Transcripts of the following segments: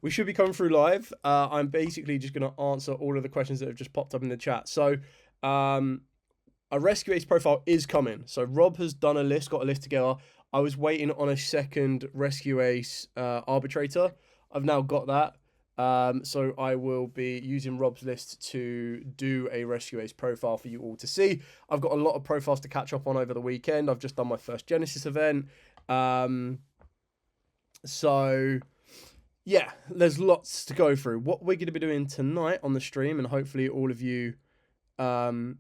we should be coming through live. I'm basically just going to answer all of the questions that have just popped up in the chat. So, a Rescue Ace profile is coming. So Rob has done a list, got a list together. I was waiting on a second Rescue Ace arbitrator. I've now got that. So I will be using Rob's list to do a Rescue Ace profile for you all to see. I've got a lot of profiles to catch up on over the weekend. I've just done my first Genesis event. So yeah, there's lots to go through. What we're going to be doing tonight on the stream, and hopefully all of you can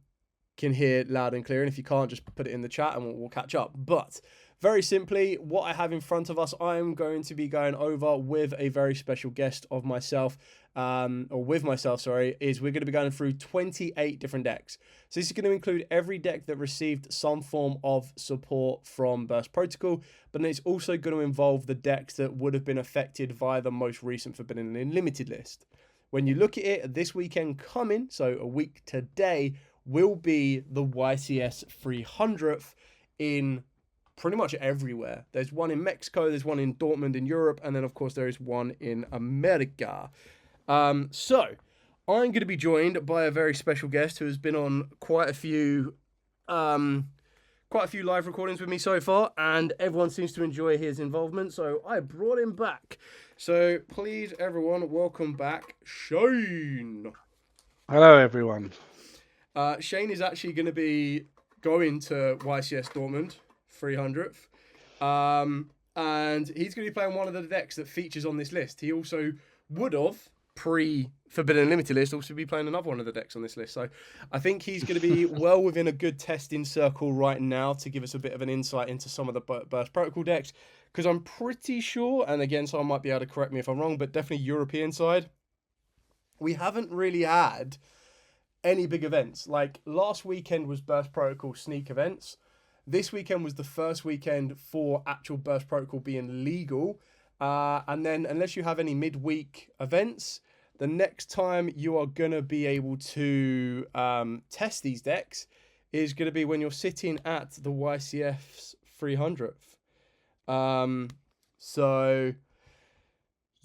hear loud and clear, and if you can't, just put it in the chat and we'll catch up. But very simply, what I have in front of us, I'm going to be going over with a very special guest of myself, is we're going to be going through 28 different decks. So this is going to include every deck that received some form of support from Burst Protocol, but then it's also going to involve the decks that would have been affected via the most recent Forbidden and Limited list. When you look at it, this weekend coming, so a week today, will be the YCS 300th in pretty much everywhere. There's one in Mexico, there's one in Dortmund in Europe, and then of course there is one in America. So I'm going to be joined by a very special guest who has been on quite a few live recordings with me so far, and everyone seems to enjoy his involvement, so I brought him back. So please, everyone, welcome back Shane. Hello, everyone. Shane is actually going to be going to YCS Dortmund 300th, and he's going to be playing one of the decks that features on this list. He also would have, pre-Forbidden Limited list, also be playing another one of the decks on this list. So I think he's going to be well within a good testing circle right now to give us a bit of an insight into some of the Burst Protocol decks, because I'm pretty sure, and again, someone might be able to correct me if I'm wrong, but definitely European side, we haven't really had any big events. Like last weekend was Burst Protocol sneak events. This weekend was the first weekend for actual Burst Protocol being legal. And then unless you have any midweek events, the next time you are going to be able to test these decks is going to be when you're sitting at the YCS 300th. So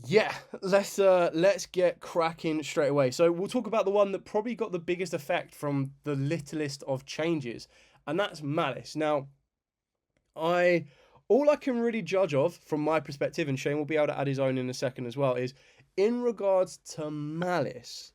yeah, let's get cracking straight away. So we'll talk about the one that probably got the biggest effect from the littlest of changes, and that's Malice. Now, all I can really judge of from my perspective, and Shane will be able to add his own in a second as well, is in regards to Malice,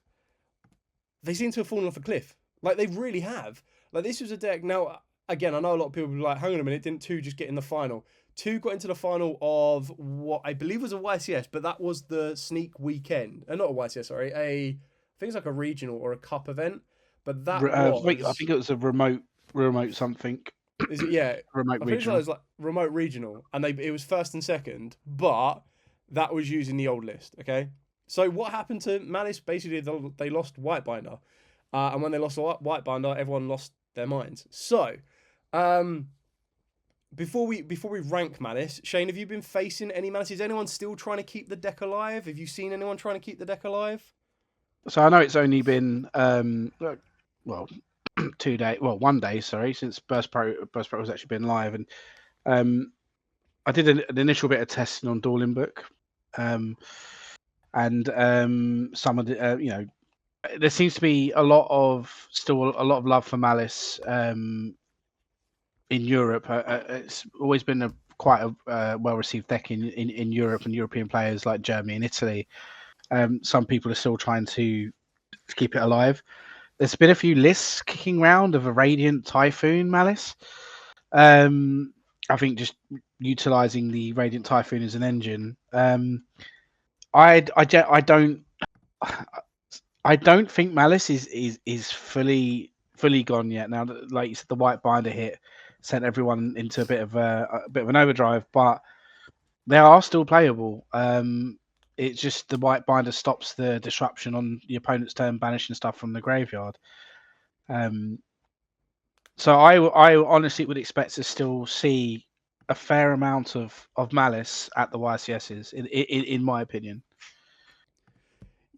they seem to have fallen off a cliff. Like they really have. Like this was a deck. Now, again, I know a lot of people will be like, hang on a minute, didn't 2 just get in the final? 2 got into the final of what I believe was a YCS, but that was the sneak weekend. Not a YCS, sorry. I think it's like a regional or a cup event. But that was... I think it was a remote something. Is it? Yeah. Remote regional. It was like remote regional, and it was first and second, but that was using the old list, okay? So what happened to Malice? Basically, they lost Whitebinder. And when they lost Whitebinder, everyone lost their minds. So... Before we rank Malice, Shane, have you been facing any Malice? Is anyone still trying to keep the deck alive? Have you seen anyone trying to keep the deck alive? So I know it's only been 2 days, 1 day, sorry, since Burst Pro has actually been live, and I did an initial bit of testing on Dueling Book, and some of the there seems to be still a lot of love for Malice. In Europe, it's always been quite a well-received deck in Europe and European players like Germany and Italy. Some people are still trying to keep it alive. There's been a few lists kicking around of a Radiant Typhoon Malice. I think just utilizing the Radiant Typhoon as an engine. I don't think Malice is fully gone yet. Now, like you said, the white binder hit sent everyone into a bit of an overdrive, but they are still playable. It's just the white binder stops the disruption on the opponent's turn, banishing stuff from the graveyard. So I honestly would expect to still see a fair amount of Malice at the YCSs, in my opinion.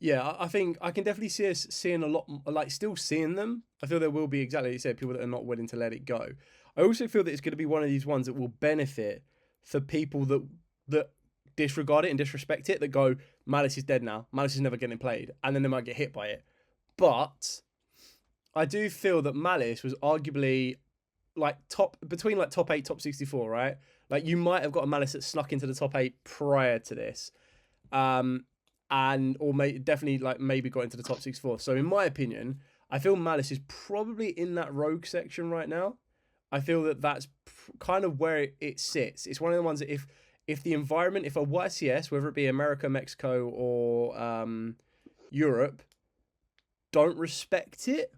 Yeah, I think I can definitely see us seeing a lot, like still seeing them. I feel there will be, exactly like you said, people that are not willing to let it go. I also feel that it's going to be one of these ones that will benefit for people that disregard it and disrespect it, that go, Malice is dead now. Malice is never getting played, and then they might get hit by it. But I do feel that Malice was arguably like between like top 8, top 64, right? Like you might have got a Malice that snuck into the top 8 prior to this, and or definitely like maybe got into the top 64. So in my opinion, I feel Malice is probably in that rogue section right now. I feel that that's kind of where it sits. It's one of the ones that if the environment, if a YCS, whether it be America, Mexico, or Europe, don't respect it,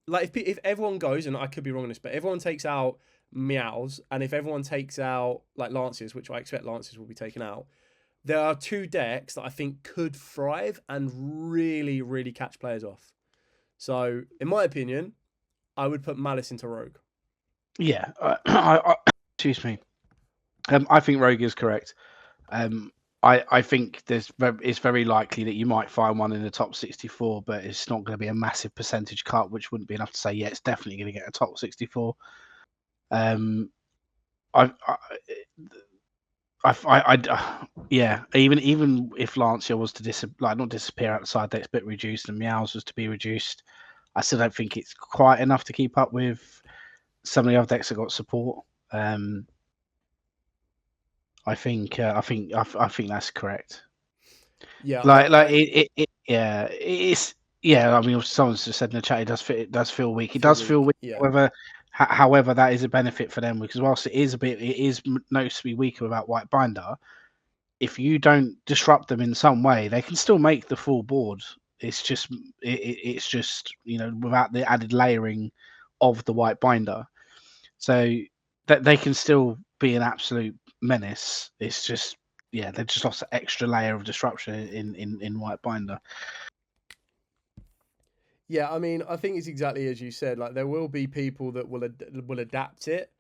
like if everyone goes, and I could be wrong on this, but everyone takes out Meows, and if everyone takes out like Lancers, which I expect Lancers will be taken out, there are 2 decks that I think could thrive and really, really catch players off. So, in my opinion, I would put Malice into Rogue. Yeah, excuse me. I think Rogue is correct. I think it's very likely that you might find one in the top 64, but it's not going to be a massive percentage cut, which wouldn't be enough to say, yeah, it's definitely going to get a top 64. Yeah, even if Lancia was to not disappear outside decks, bit reduced, and Meows was to be reduced, I still don't think it's quite enough to keep up with some of the other decks that got support. I think that's correct. Yeah, I mean, someone's just said in the chat it does feel weak. It does feel weak. Yeah. However, that is a benefit for them because whilst it is noticeably weaker without White Binder. If you don't disrupt them in some way, they can still make the full board. It's just without the added layering of the White Binder, so that they can still be an absolute menace. It's just they just lost an extra layer of disruption in White Binder. Yeah, I mean, I think it's exactly as you said. Like, there will be people that will adapt it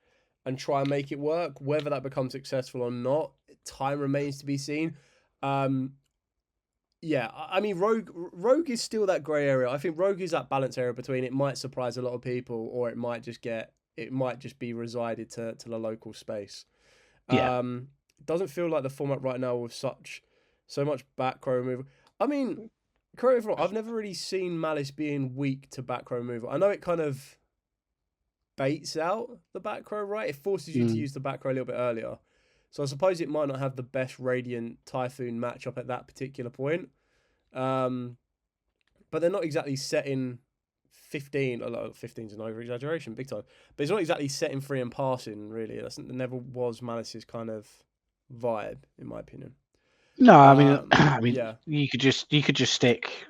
and try and make it work. Whether that becomes successful or not, time remains to be seen. Yeah, I mean, Rogue is still that grey area. I think Rogue is that balance area between it might surprise a lot of people, or it might just be resided to the local space. Yeah. It doesn't feel like the format right now with so much back row removal. I mean, correct me if I'm wrong, I've never really seen Malice being weak to back row removal. I know it kind of baits out the back row, right? It forces you to use the back row a little bit earlier. So I suppose it might not have the best Radiant Typhoon matchup at that particular point. But they're not exactly setting 15. 15's an over-exaggeration, big time. But it's not exactly setting free and passing, really. That never was Malice's kind of vibe, in my opinion. No, I mean, yeah. You could just stick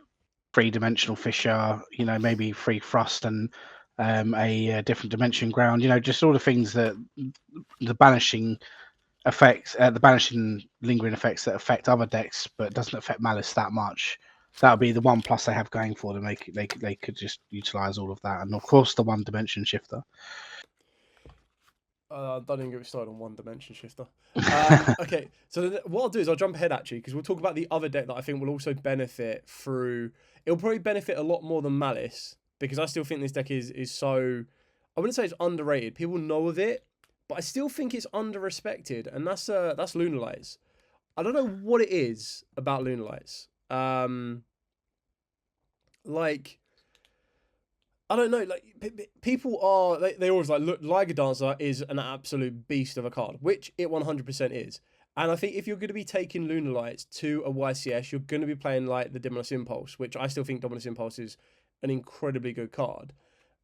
3-dimensional Fissure, maybe free Thrust and a different dimension ground, just all the things that the banishing effects, the banishing lingering effects that affect other decks, but doesn't affect Malice that much. That would be the one plus they have going for them. They could just utilize all of that, and of course the 1-dimension shifter. Don't even get me started on 1-dimension shifter. Okay, so what I'll do is I'll jump ahead actually because we'll talk about the other deck that I think will also benefit through. It'll probably benefit a lot more than Malice because I still think this deck is so. I wouldn't say it's underrated. People know of it, but I still think it's under-respected, and that's Lunar Lights. I don't know what it is about Lunar Lights. Like, I don't know. Like, people are they always like, look, Liger Dancer is an absolute beast of a card, which it 100% is. And I think if you're going to be taking Lunar Lights to a YCS, you're going to be playing like the Dominus Impulse, which I still think Dominus Impulse is an incredibly good card.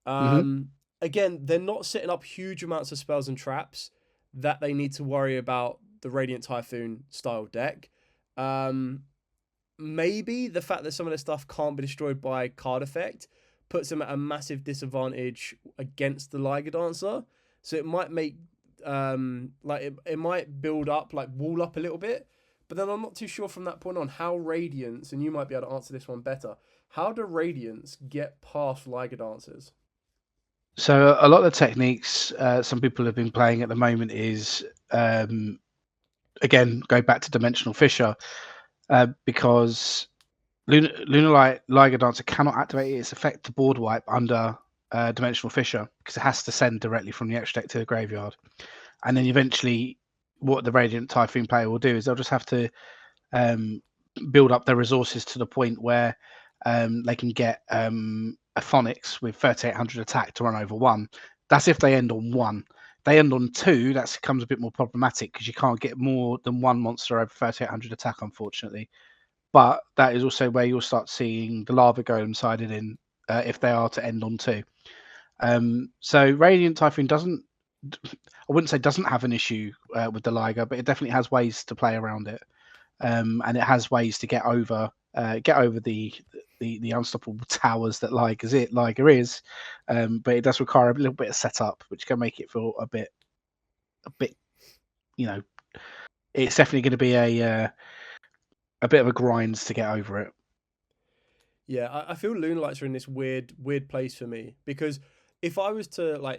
Again, they're not setting up huge amounts of spells and traps that they need to worry about the Radiant Typhoon style deck. Maybe the fact that some of their stuff can't be destroyed by card effect puts them at a massive disadvantage against the Liger Dancer. So it might make it might build up, like wall up a little bit. But then I'm not too sure from that point on how Radiance, and you might be able to answer this one better, how do Radiance get past Liger Dancers? So a lot of the techniques some people have been playing at the moment is, again, go back to Dimensional Fissure, because Lunar Light Liger Dancer cannot activate its effect to board wipe under Dimensional Fissure because it has to send directly from the extra deck to the graveyard. And then eventually what the Radiant Typhoon player will do is they'll just have to build up their resources to the point where they can get a Phonics with 3800 attack to run over 1. That's if they end on 1. They end on 2, that becomes a bit more problematic because you can't get more than 1 monster over 3800 attack, unfortunately. But that is also where you'll start seeing the Lava Golem sided in if they are to end on 2. So Radiant Typhoon doesn't, I wouldn't say doesn't have an issue with the Liger, but it definitely has ways to play around it. And it has ways to get over the unstoppable towers that Liger is, but it does require a little bit of setup, which can make it feel a bit, it's definitely going to be a bit of a grind to get over it. Yeah, I feel Loonlights are in this weird place for me, because if I was to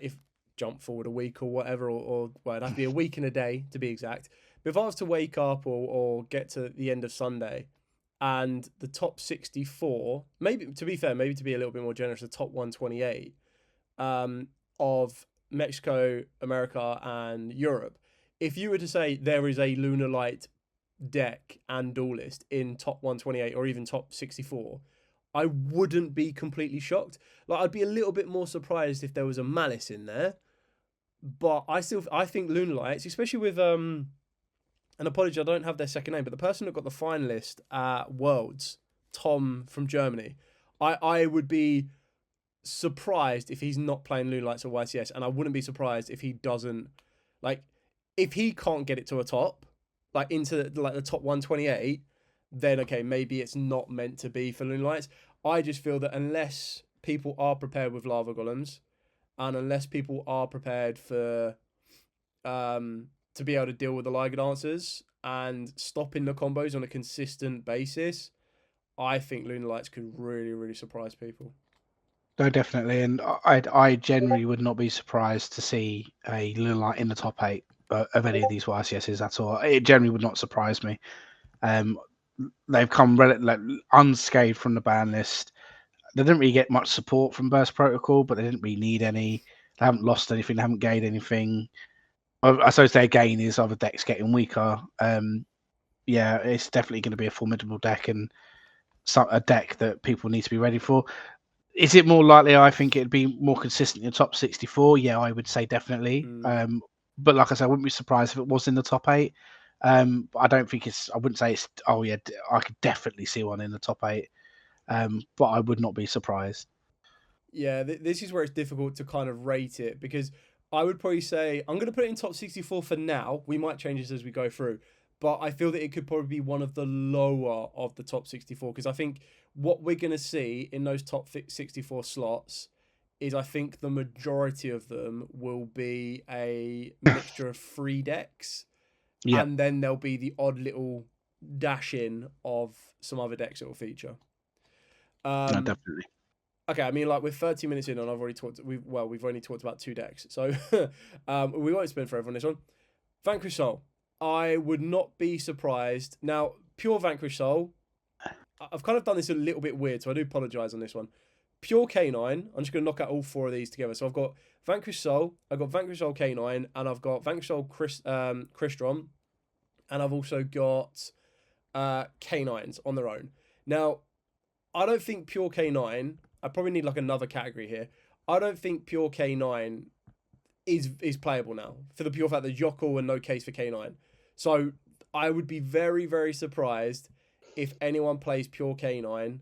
jump forward a week or whatever, or well, it'd have to be a week and a day to be exact. But if I was to wake up or get to the end of Sunday and the top 64, maybe to be fair, maybe to be a little bit more generous, the top 128 of Mexico, America, and Europe, if you were to say there is a Lunar Light deck and duelist in top 128 or even top 64, I wouldn't be completely shocked. I'd be a little bit more surprised if there was a Malice in there, but I think Lunar Lights, especially with an apology, I don't have their second name, but the person that got the finalist at Worlds, Tom from Germany, I would be surprised if he's not playing Lunar Lights or YCS, and I wouldn't be surprised if he doesn't, if he can't get it to a top, into the top 128, then okay, maybe it's not meant to be for Lunar Lights. I just feel that unless people are prepared with Lava Golems, and unless people are prepared for to be able to deal with the Liga Dancers and stopping the combos on a consistent basis, I think Lunar Lights could really, really surprise people. No, definitely, and I generally would not be surprised to see a Lunar Light in the top 8 of any of these YCSs at all. It generally would not surprise me. They've come unscathed from the ban list. They didn't really get much support from Burst Protocol, but they didn't really need any. They haven't lost anything. They haven't gained anything. I suppose their gain is other decks getting weaker. Yeah, it's definitely going to be a formidable deck and a deck that people need to be ready for. Is it more likely? I think it'd be more consistent in the top 64. Yeah, I would say definitely. But like I said, I wouldn't be surprised if it was in the top 8. I don't think it's. I wouldn't say it's. Oh yeah, I could definitely see one in the top 8. But I would not be surprised. Yeah, this is where it's difficult to kind of rate it, because I would probably say I'm going to put it in top 64 for now. We might change this as we go through, but I feel that it could probably be one of the lower of the top 64, because I think what we're going to see in those top 64 slots is, I think the majority of them will be a mixture of 3 decks. Yeah. And then there'll be the odd little dash in of some other decks that will feature. No, definitely. Okay, I mean, we're 30 minutes in, and we've only talked about 2 decks, so we won't spend forever on this one. Vanquish Soul, I would not be surprised. Now, pure Vanquish Soul, I've kind of done this a little bit weird, so I do apologise on this one. Pure K9, I'm just going to knock out all 4 of these together. So I've got Vanquish Soul, I've got Vanquish Soul K9, and I've got Vanquish Soul Crystron, and I've also got K9s on their own. Now, I don't think Pure K9, I probably need another category here. I don't think Pure K9 is playable now, for the pure fact that Yugioh and no case for K9. So I would be very, very surprised if anyone plays Pure K9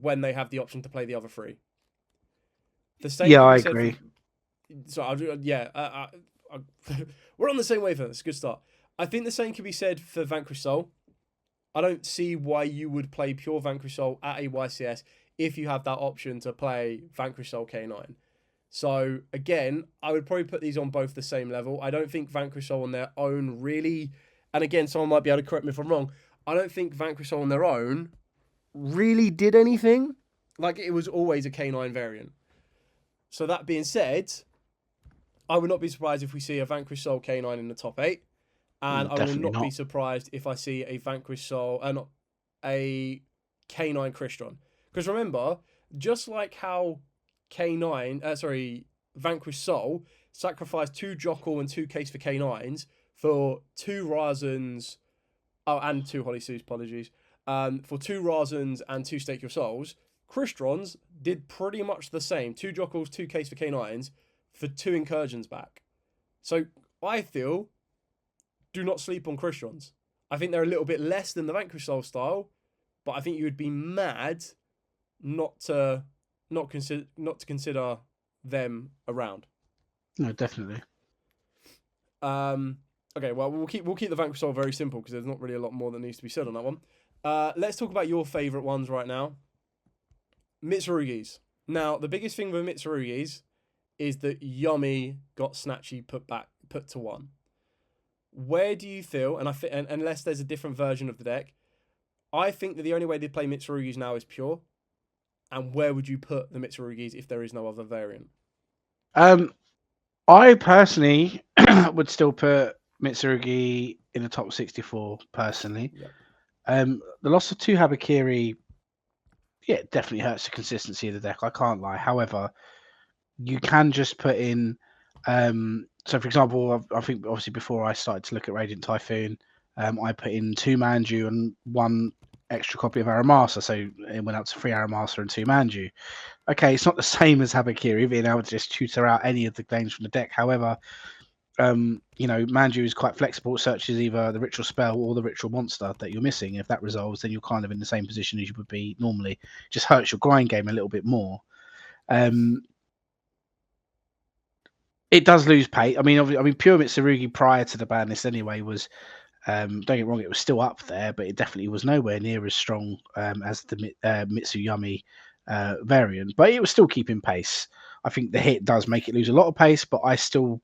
when they have the option to play the other 3. The same. Yeah, I agree. We're on the same wavelength. It's a good start. I think the same can be said for Vanquish Soul. I don't see why you would play pure Vanquish Soul at a YCS if you have that option to play Vanquish Soul K9. So, again, I would probably put these on both the same level. I don't think Vanquish Soul on their own really... And again, someone might be able to correct me if I'm wrong. I don't think Vanquish Soul on their own really did anything. It was always a K9 variant. So, that being said, I would not be surprised if we see a Vanquish Soul K9 in the top 8. And I will not be surprised if I see a Vanquish Soul... not a K9 Crystron. Because remember, just like how Vanquish Soul sacrificed 2 Yugioh and 2 case for K9s for 2 Razans, Oh, and 2 Holy Suits, apologies. For 2 Razans and 2 Stake Your Souls, Cristrons did pretty much the same. 2 Jockles, 2 Ks for K9s for 2 Incursions back. So I feel, do not sleep on Cristrons. I think they're a little bit less than the Vanquish Soul style, but I think you would be mad not to consider them around. No, definitely. Okay, well we'll keep the Vanquish Soul very simple because there's not really a lot more that needs to be said on that one. Let's talk about your favourite ones right now. Mitsurugis. Now, the biggest thing with Mitsurugis is that Yummy got Snatchy put to 1. Where do you feel, and unless there's a different version of the deck, I think that the only way they play Mitsurugis now is pure. And where would you put the Mitsurugis if there is no other variant? I personally would still put Mitsurugi in the top 64 personally. Yep. The loss of 2 Habakiri, yeah, it definitely hurts the consistency of the deck. I can't lie. However, you can just put in. So, for example, I think obviously before I started to look at Radiant Typhoon, I put in 2 Manju and 1 extra copy of Aramasa, so it went up to 3 Aramasa and 2 Manju. Okay, it's not the same as Habakiri being able to just tutor out any of the claims from the deck. However, Manju is quite flexible. It searches either the ritual spell or the ritual monster that you're missing. If that resolves, then you're kind of in the same position as you would be normally. It just hurts your grind game a little bit more. It does lose pace. I mean, pure Mitsurugi prior to the ban list anyway was, don't get me wrong, it was still up there, but it definitely was nowhere near as strong as the Mitsuyami variant. But it was still keeping pace. I think the hit does make it lose a lot of pace, but I still,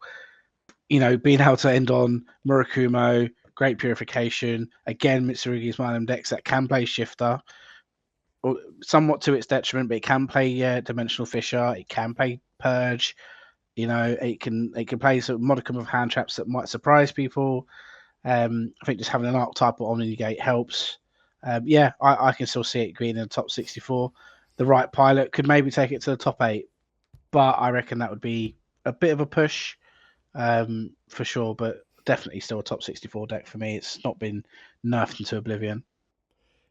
being able to end on Murakumo, Great Purification, again, Mitsurugi's one of them decks that can play Shifter, somewhat to its detriment, but it can play Dimensional Fissure, it can play Purge. It can play a modicum of hand traps that might surprise people. I think just having an archetype on the gate helps. I can still see it being in the top 64. The right pilot could maybe take it to the top 8, but I reckon that would be a bit of a push for sure. But definitely still a top 64 deck for me. It's not been nerfed into oblivion.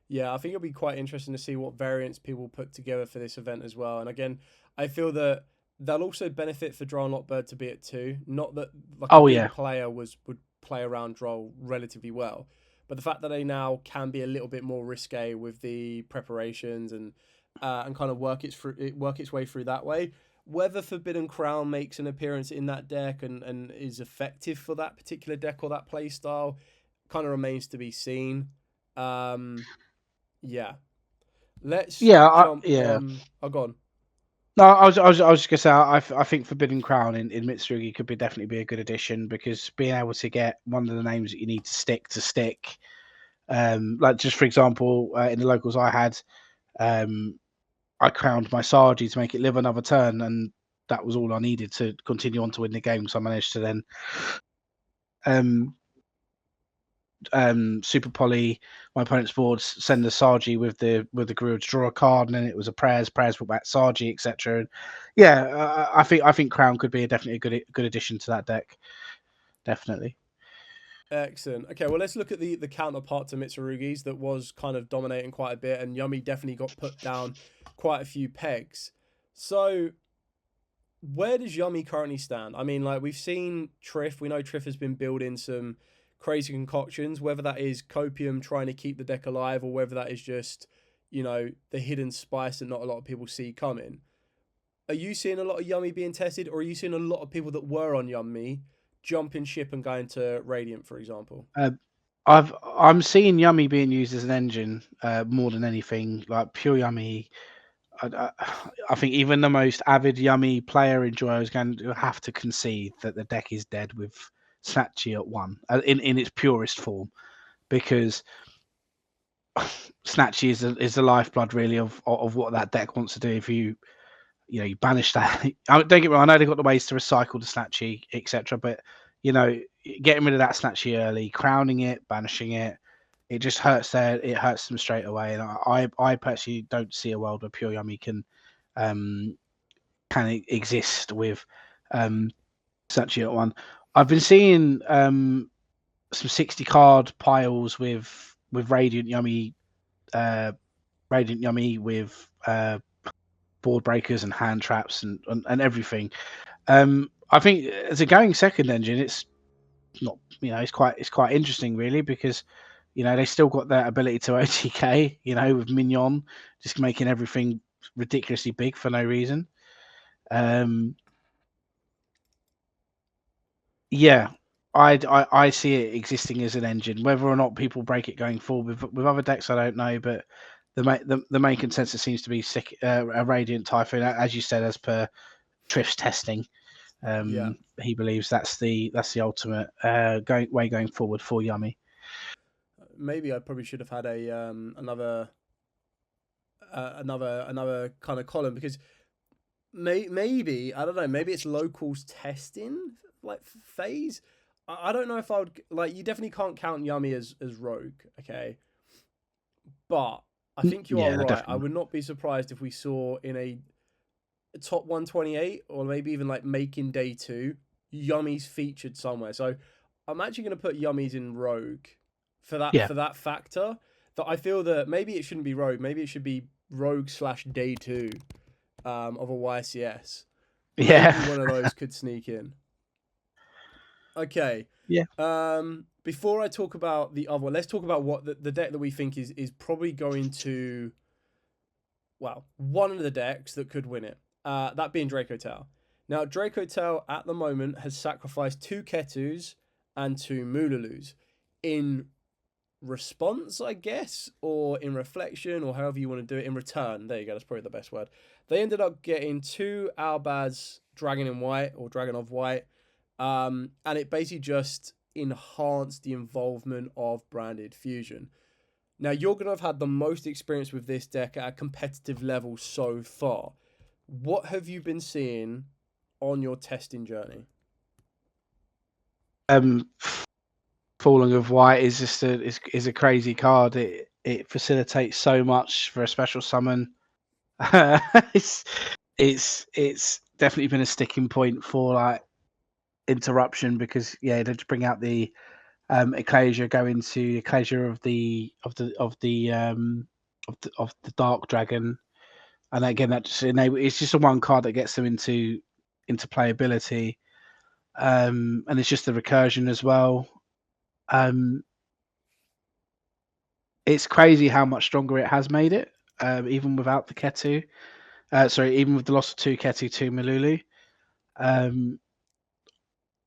Yeah, I think it'll be quite interesting to see what variants people put together for this event as well. And again, I feel that they'll also benefit for Droll and Lockbird to be at 2. Not that a player would play around Droll relatively well, but the fact that they now can be a little bit more risque with the preparations and kind of work its way through that way. Whether Forbidden Crown makes an appearance in that deck and is effective for that particular deck or that play style kind of remains to be seen. Yeah. Let's jump on. Oh, go on. No, I was just gonna say I think Forbidden Crown in Mitsurugi could definitely be a good addition, because being able to get one of the names that you need to stick, like just for example, in the locals I had, I crowned my Sargi to make it live another turn, and that was all I needed to continue on to win the game. So I managed to then super poly my opponent's board, send the Sargi with the Guru to draw a card, and then it was a prayers brought back Sargi, etc. Yeah, I think Crown could be definitely a good addition to that deck. Definitely. Excellent. Okay, well, let's look at the counterpart to Mitsurugi's that was kind of dominating quite a bit, and Yummy definitely got put down quite a few pegs. So where does Yummy currently stand? I mean, like, we've seen Triff. We know Triff has been building some crazy concoctions, whether that is copium trying to keep the deck alive or whether that is just, the hidden spice that not a lot of people see coming. Are you seeing a lot of Yummy being tested, or are you seeing a lot of people that were on Yummy jumping ship and going to Radiant, for example? I'm seeing Yummy being used as an engine more than anything. Like pure Yummy, I think even the most avid Yummy player in Yugioh is going to have to concede that the deck is dead with Snatchy at 1 in its purest form, because Snatchy is the lifeblood really of what that deck wants to do. If you banish that, don't get me wrong, I know they've got the ways to recycle the Snatchy, etc. But getting rid of that Snatchy early, crowning it, banishing it, it just hurts it hurts them straight away. And I personally don't see a world where pure Yummy can exist with Snatchy at 1. I've been seeing some 60 card piles with Radiant Yummy, with board breakers and hand traps and everything. I think as a going second engine, it's not, it's quite interesting really, because they still got that ability to OTK, with Mignon just making everything ridiculously big for no reason. Yeah, I see it existing as an engine. Whether or not people break it going forward with other decks, I don't know. But the main consensus seems to be a Radiant Typhoon, as you said, as per Triff's testing. He believes that's the ultimate going forward for Yummy. Maybe I probably should have had a another kind of column, because maybe, I don't know, maybe it's locals testing like phase. I don't know if I would, like, you definitely can't count Yummy as rogue, okay, but I think you are right. Definitely. I would not be surprised if we saw in a top 128, or maybe even like making day 2, Yummy's featured somewhere. So I'm actually going to put Yummy's in rogue for that factor, that I feel that maybe it shouldn't be rogue, maybe it should be rogue / day 2 of a YCS. Yeah, maybe one of those could sneak in. Okay. Yeah. Before I talk about the other one, let's talk about what the deck that we think is probably going to, well, one of the decks that could win it. That being Draco Tower. Now, Draco Tower at the moment has sacrificed 2 Ketus and 2 Mululus in response, I guess, or in reflection, or however you want to do it, in return. There you go, that's probably the best word. They ended up getting 2 Albaz Dragon in White, or Dragon of White, and it basically just enhanced the involvement of Branded Fusion. Now, you're going to have had the most experience with this deck at a competitive level so far. What have you been seeing on your testing journey? Falling of White is just a crazy card. It facilitates so much for a special summon. it's definitely been a sticking point for like interruption, because they just bring out the Ecclesia, go into Ecclesia of the Dark Dragon, and again that just it's just a one card that gets them into playability, and it's just the recursion as well. It's crazy how much stronger it has made it, even without the Ketu. Even with the loss of 2 Ketu, 2 Malulu.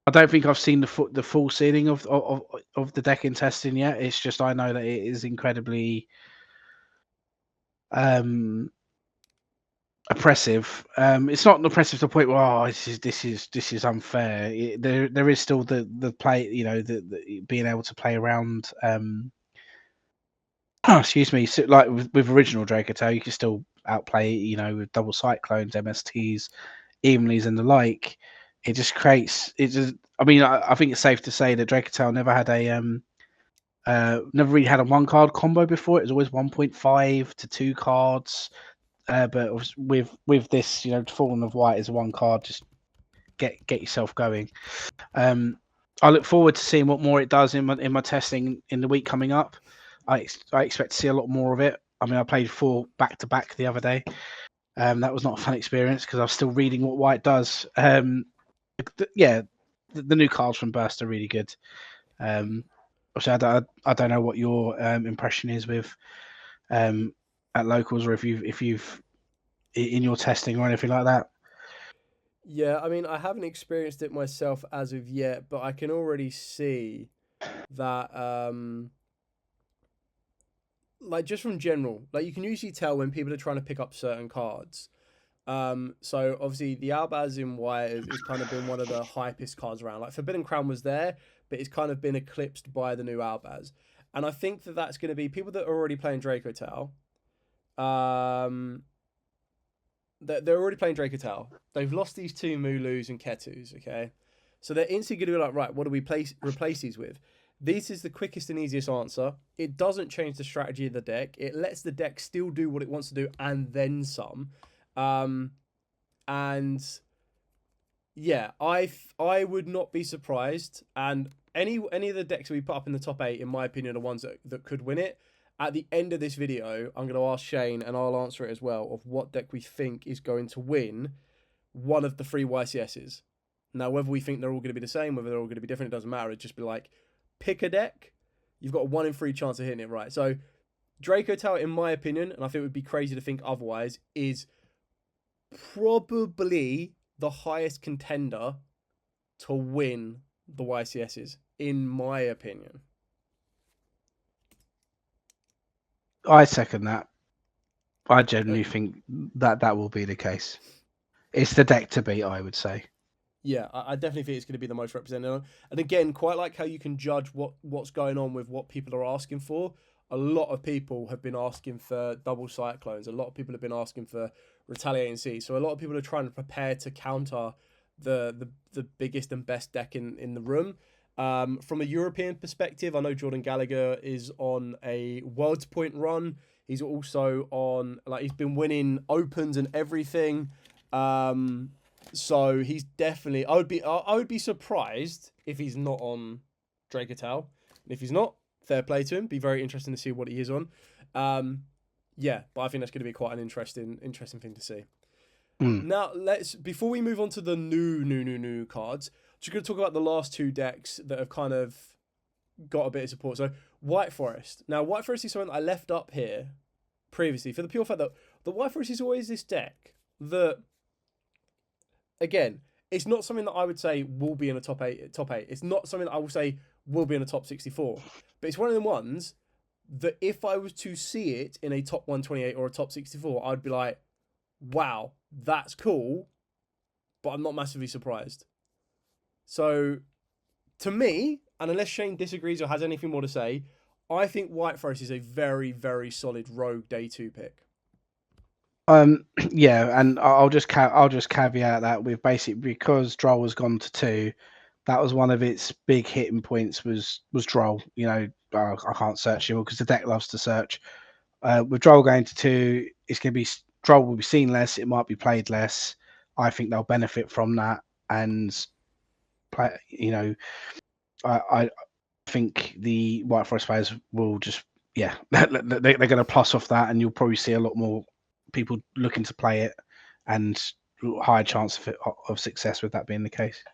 I don't think I've seen the full ceiling of the deck in testing yet. It's just I know that it is incredibly oppressive. It's not oppressive to the point where this is unfair. There is still the play, the being able to play around. Excuse me. So, like with original Draco Tower, you can still outplay, with double cyclones, MSTs, Evenlies, and the like. It just creates. It just. I mean, I think it's safe to say that Draco Tower never had never really had a 1 card combo before. It was always 1.5 to 2 cards. But with this, Fallen of White is 1 card. Just get yourself going. I look forward to seeing what more it does in my testing in the week coming up. I expect to see a lot more of it. I mean, I played 4 back-to-back the other day. That was not a fun experience because I was still reading what White does. The new cards from Burst are really good. Obviously, I don't know what your impression is with at locals, or if you've in your testing or anything like that. Yeah, I mean, I haven't experienced it myself as of yet, but I can already see that, like, just from general, like, you can usually tell when people are trying to pick up certain cards. So obviously the Albaz in White is kind of been one of the hypest cards around. Like, Forbidden Crown was there, but it's kind of been eclipsed by the new Albaz. And I think that that's going to be people that are already playing Draco Tower. They're already playing Draco Tower. They've lost these 2 Mulus and Ketus, okay? So they're instantly going to be like, right, what do we replace these with? This is the quickest and easiest answer. It doesn't change the strategy of the deck. It lets the deck still do what it wants to do and then some. And yeah, I would not be surprised, and any of the decks that we put up in the top 8, in my opinion, are ones that could win it. At the end of this video, I'm going to ask Shane, and I'll answer it as well, of what deck we think is going to win one of the 3 YCSs. Now, whether we think they're all going to be the same, whether they're all going to be different, it doesn't matter. It'd just be like, pick a deck. You've got a 1 in 3 chance of hitting it right. So, Draco Tower, in my opinion, and I think it would be crazy to think otherwise, is probably the highest contender to win the YCSs, in my opinion. I second that. I genuinely think that will be the case. It's the deck to beat, I would say. Yeah, I definitely think it's going to be the most representative. And again, quite like how you can judge what's going on with what people are asking for. A lot of people have been asking for double cyclones. A lot of people have been asking for retaliating seas. So a lot of people are trying to prepare to counter the biggest and best deck in the room. From a European perspective, I know Jordan Gallagher is on a World's Point run. He's also on, like, he's been winning opens and everything. So he's definitely, I would be surprised if he's not on Draco Tower. And if he's not, fair play to him. Be very interesting to see what he is on. Yeah, but I think that's going to be quite an interesting thing to see. Now, before we move on to the new cards, just going to talk about the last 2 decks that have kind of got a bit of support. So, White Forest. Now, White Forest is something that I left up here previously for the pure fact that the White Forest is always this deck that, again, it's not something that I would say will be in a top 8. It's not something that I will say will be in a top 64. But it's one of them ones that if I was to see it in a top 128 or a top 64, I'd be like, wow, that's cool, but I'm not massively surprised. So, to me, and unless Shane disagrees or has anything more to say, I think White Forest is a very, very solid rogue day 2 pick. Yeah, and I'll just caveat that with basically because Droll has gone to 2, that was one of its big hitting points was Droll. You know, I can't search him because the deck loves to search. With Droll going to 2, it's going to be Droll will be seen less. It might be played less. I think they'll benefit from that, and play. You know, I think the White Forest players will just they're going to plus off that, and you'll probably see a lot more people looking to play it, and higher chance of success with that being the case.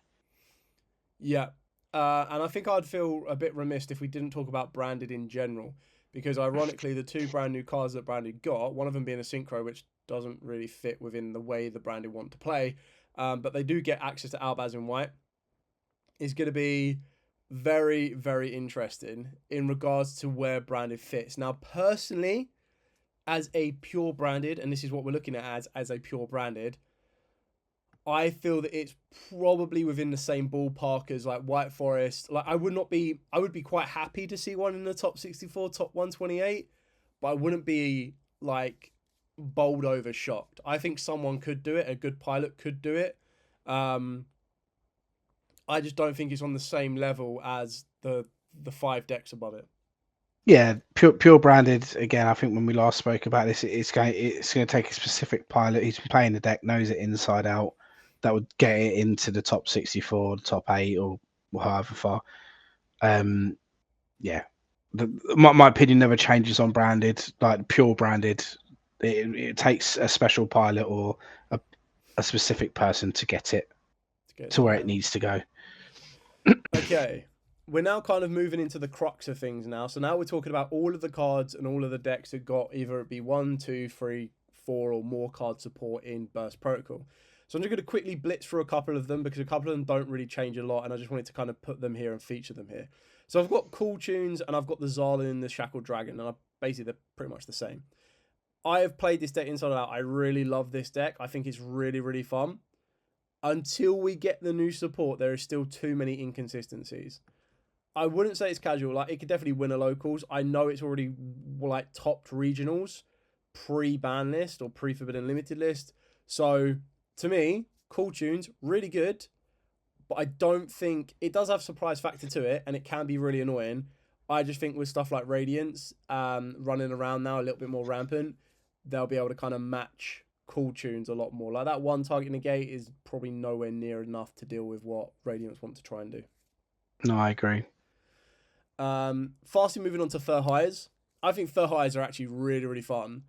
Yeah, and I think I'd feel a bit remiss if we didn't talk about Branded in general, because ironically, the 2 brand new cards that Branded got, one of them being a Synchro, which doesn't really fit within the way the Branded want to play, but they do get access to Albaz in White, is going to be very, very interesting in regards to where Branded fits. Now, personally, as a pure Branded, and this is what we're looking at as a pure Branded, I feel that it's probably within the same ballpark as like White Forest. Like I would be quite happy to see one in the top 64, top 128, but I wouldn't be like bowled over shocked. I think someone could do it. A good pilot could do it. I just don't think it's on the same level as the 5 decks above it. Yeah, pure Branded. Again, I think when we last spoke about this, it's going to take a specific pilot who's been playing the deck, knows it inside out, that would get it into the top 64, top 8, or however far. Yeah, my opinion never changes on Branded. Like pure Branded, it takes a special pilot or a specific person to get it to where it needs to go. Okay, we're now kind of moving into the crux of things now. So now we're talking about all of the cards and all of the decks that got either it be 1, 2, 3, 4 or more card support in Burst Protocol. So I'm just going to quickly blitz through a couple of them because a couple of them don't really change a lot, and I just wanted to kind of put them here and feature them here. So I've got Cool Tunes and I've got the Zarlin and the Shackled Dragon, and basically they're pretty much the same. I have played this deck inside out. I really love this deck. I think it's really, really fun. Until we get the new support, there is still too many inconsistencies. I wouldn't say it's casual. Like, it could definitely win a locals. I know it's already like topped regionals, pre-ban list or pre-forbidden limited list. So to me, Cool Tunes, really good. But I don't think it does have surprise factor to it, and it can be really annoying. I just think with stuff like Radiance running around now a little bit more rampant, they'll be able to kind of match Cool Tunes a lot more. Like that one target negate is probably nowhere near enough to deal with what Radiance want to try and do. No, I agree. Fastly moving on to Fur Highs. I think Fur Highs are actually really, really fun.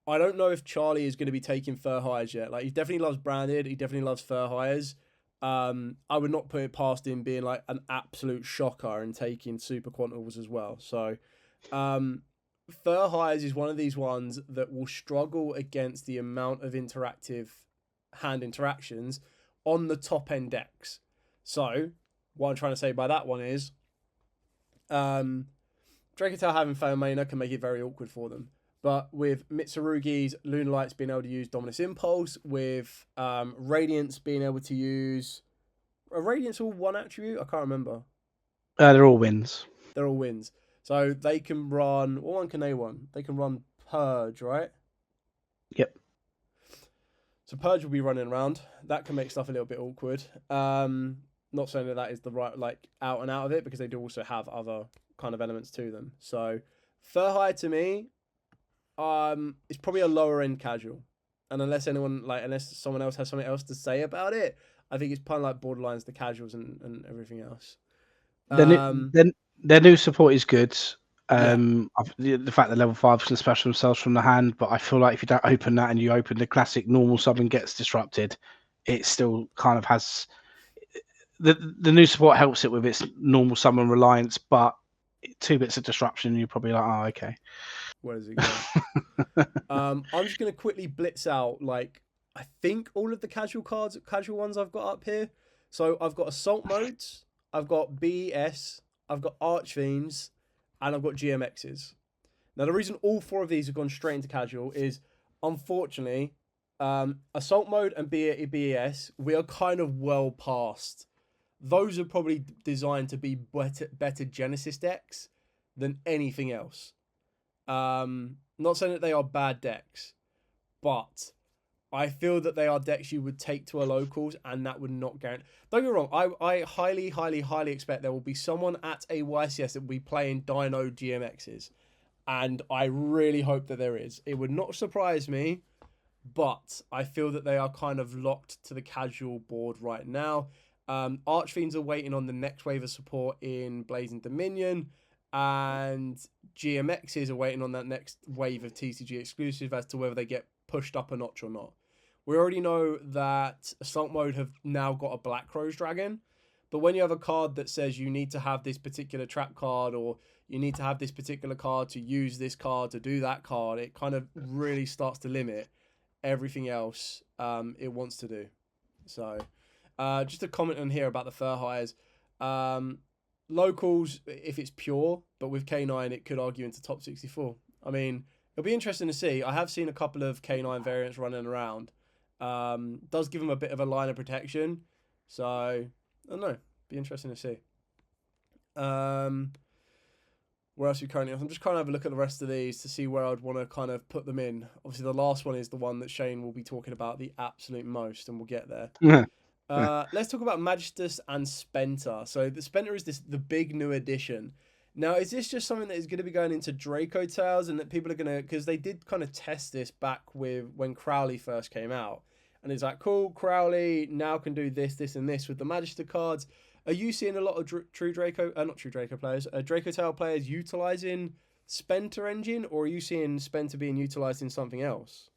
I don't know if Charlie is going to be taking Fur Highs yet. Like, he definitely loves Branded. He definitely loves Fur Highs. I would not put it past him being like an absolute shocker and taking Super Quantals as well. So, Fur Highs is one of these ones that will struggle against the amount of interactive hand interactions on the top end decks. So, what I'm trying to say by that one is, Draco Tower having Fire Mainer can make it very awkward for them. But with Mitsurugi's Lunar Lights being able to use Dominus Impulse, with Radiance being able to use... Are Radiance all one attribute? I can't remember. They're all wins. They're all wins. So they can run... What one can they run? They can run Purge, right? Yep. So Purge will be running around. That can make stuff a little bit awkward. Not saying that is the right, like, out and out of it, because they do also have other kind of elements to them. So Fur High to me, it's probably a lower end casual. And unless someone else has something else to say about it, I think it's kind of like borderlines the casuals and everything else. Their new support is good. Yeah. The fact that level 5s can special themselves from the hand, but I feel like if you don't open that and you open the classic normal sub and gets disrupted, it still kind of has the new support helps it with its normal summon reliance, but 2 bits of disruption, you're probably like, oh, okay. Where does it go? I'm just gonna quickly blitz out, like, I think all of the casual ones I've got up here. So I've got Assault Modes, I've got BES, I've got Archfiends, and I've got GMXs. Now the reason all 4 of these have gone straight into casual is, unfortunately, Assault Mode and BES, we are kind of well past. Those are probably designed to be better Genesis decks than anything else. Not saying that they are bad decks, but I feel that they are decks you would take to a locals, and that would not guarantee. Don't get me wrong, I highly, highly, highly expect there will be someone at a YCS that will be playing Dino GMXs, and I really hope that there is. It would not surprise me, but I feel that they are kind of locked to the casual board right now. Archfiends are waiting on the next wave of support in Blazing Dominion, and GMXs are waiting on that next wave of TCG exclusive as to whether they get pushed up a notch or not. We already know that Assault Mode have now got a Black Rose Dragon, but when you have a card that says you need to have this particular trap card, or you need to have this particular card to use this card to do that card, it kind of really starts to limit everything else it wants to do. So just a comment on here about the Fur Highs. Locals, if it's pure, but with K9, it could argue into top 64. I mean, it'll be interesting to see. I have seen a couple of K9 variants running around. Does give them a bit of a line of protection. So, I don't know. Be interesting to see. Where else are we currently? I'm just trying to have a look at the rest of these to see where I'd want to kind of put them in. Obviously, the last one is the one that Shane will be talking about the absolute most, and we'll get there. Let's talk about Magistus and Spenta. So the Spenta is the big new addition. Now, is this just something that is going to be going into Draco Towers, and that people are going to, because they did kind of test this back with when Crowley first came out, and it's like, cool, Crowley now can do this, this, and this with the Magister cards. Are you seeing a lot of Draco Tower players utilizing Spenta engine, or are you seeing Spenta being utilized in something else?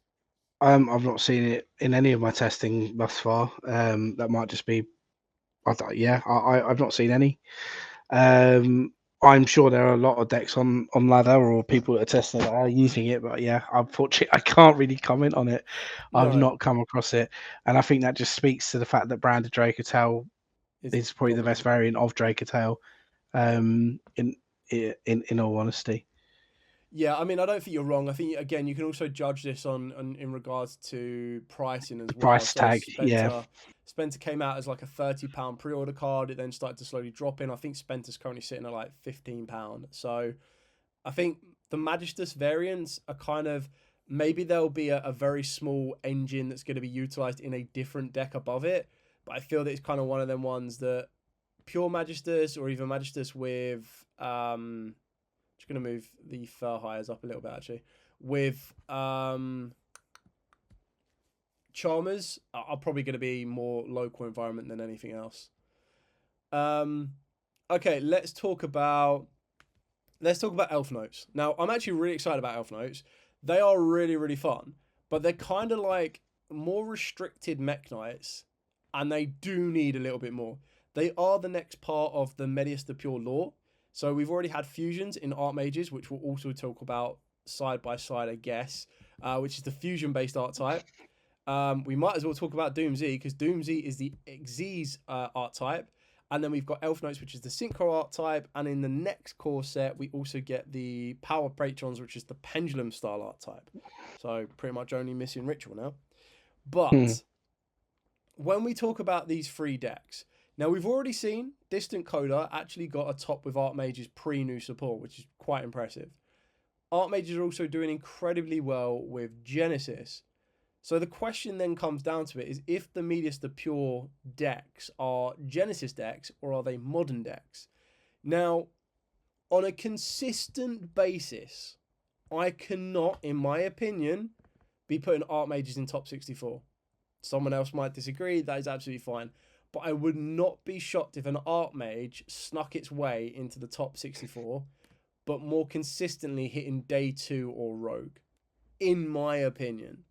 I've not seen it in any of my testing thus far. That might just be, I've not seen any. I'm sure there are a lot of decks on ladder or people that are testing that are using it, but yeah, unfortunately, I can't really comment on it. No. I've not come across it, and I think that just speaks to the fact that branded Draco Tower is probably the best variant of Draco Tower. In all honesty. Yeah, I mean, I don't think you're wrong. I think, again, you can also judge this on in regards to pricing as well. Price tag, yeah. Spenta came out as like a £30 pre-order card. It then started to slowly drop in. I think Spenta's currently sitting at like £15. So I think the Magistus variants are kind of, maybe there'll be a very small engine that's going to be utilized in a different deck above it. But I feel that it's kind of one of them ones that pure Magistus, or even Magistus with... just going to move the Fur Highs up a little bit, actually. With Charmers are probably going to be more local environment than anything else. Okay, let's talk about Elf Notes. Now, I'm actually really excited about Elf Notes. They are really, really fun, but they're kind of like more restricted mech knights, and they do need a little bit more. They are the next part of the Medius the Pure lore. So we've already had fusions in Archmages, which we'll also talk about side by side, I guess, which is the fusion-based archetype. We might as well talk about Doom Z, because Doom Z is the Xyz archetype. And then we've got Elf Notes, which is the Synchro archetype. And in the next core set, we also get the Power Patrons, which is the Pendulum style archetype. So pretty much only missing Ritual now. But when we talk about these 3 decks, now we've already seen Distant Coda actually got a top with Archmages pre-new support, which is quite impressive. Archmages are also doing incredibly well with Genesis. So the question then comes down to it is if the Medius the Pure decks are Genesis decks or are they modern decks? Now, on a consistent basis, I cannot, in my opinion, be putting Archmages in top 64. Someone else might disagree, that is absolutely fine. But I would not be shocked if an Archmage snuck its way into the top 64, but more consistently hitting Day 2 or Rogue, in my opinion.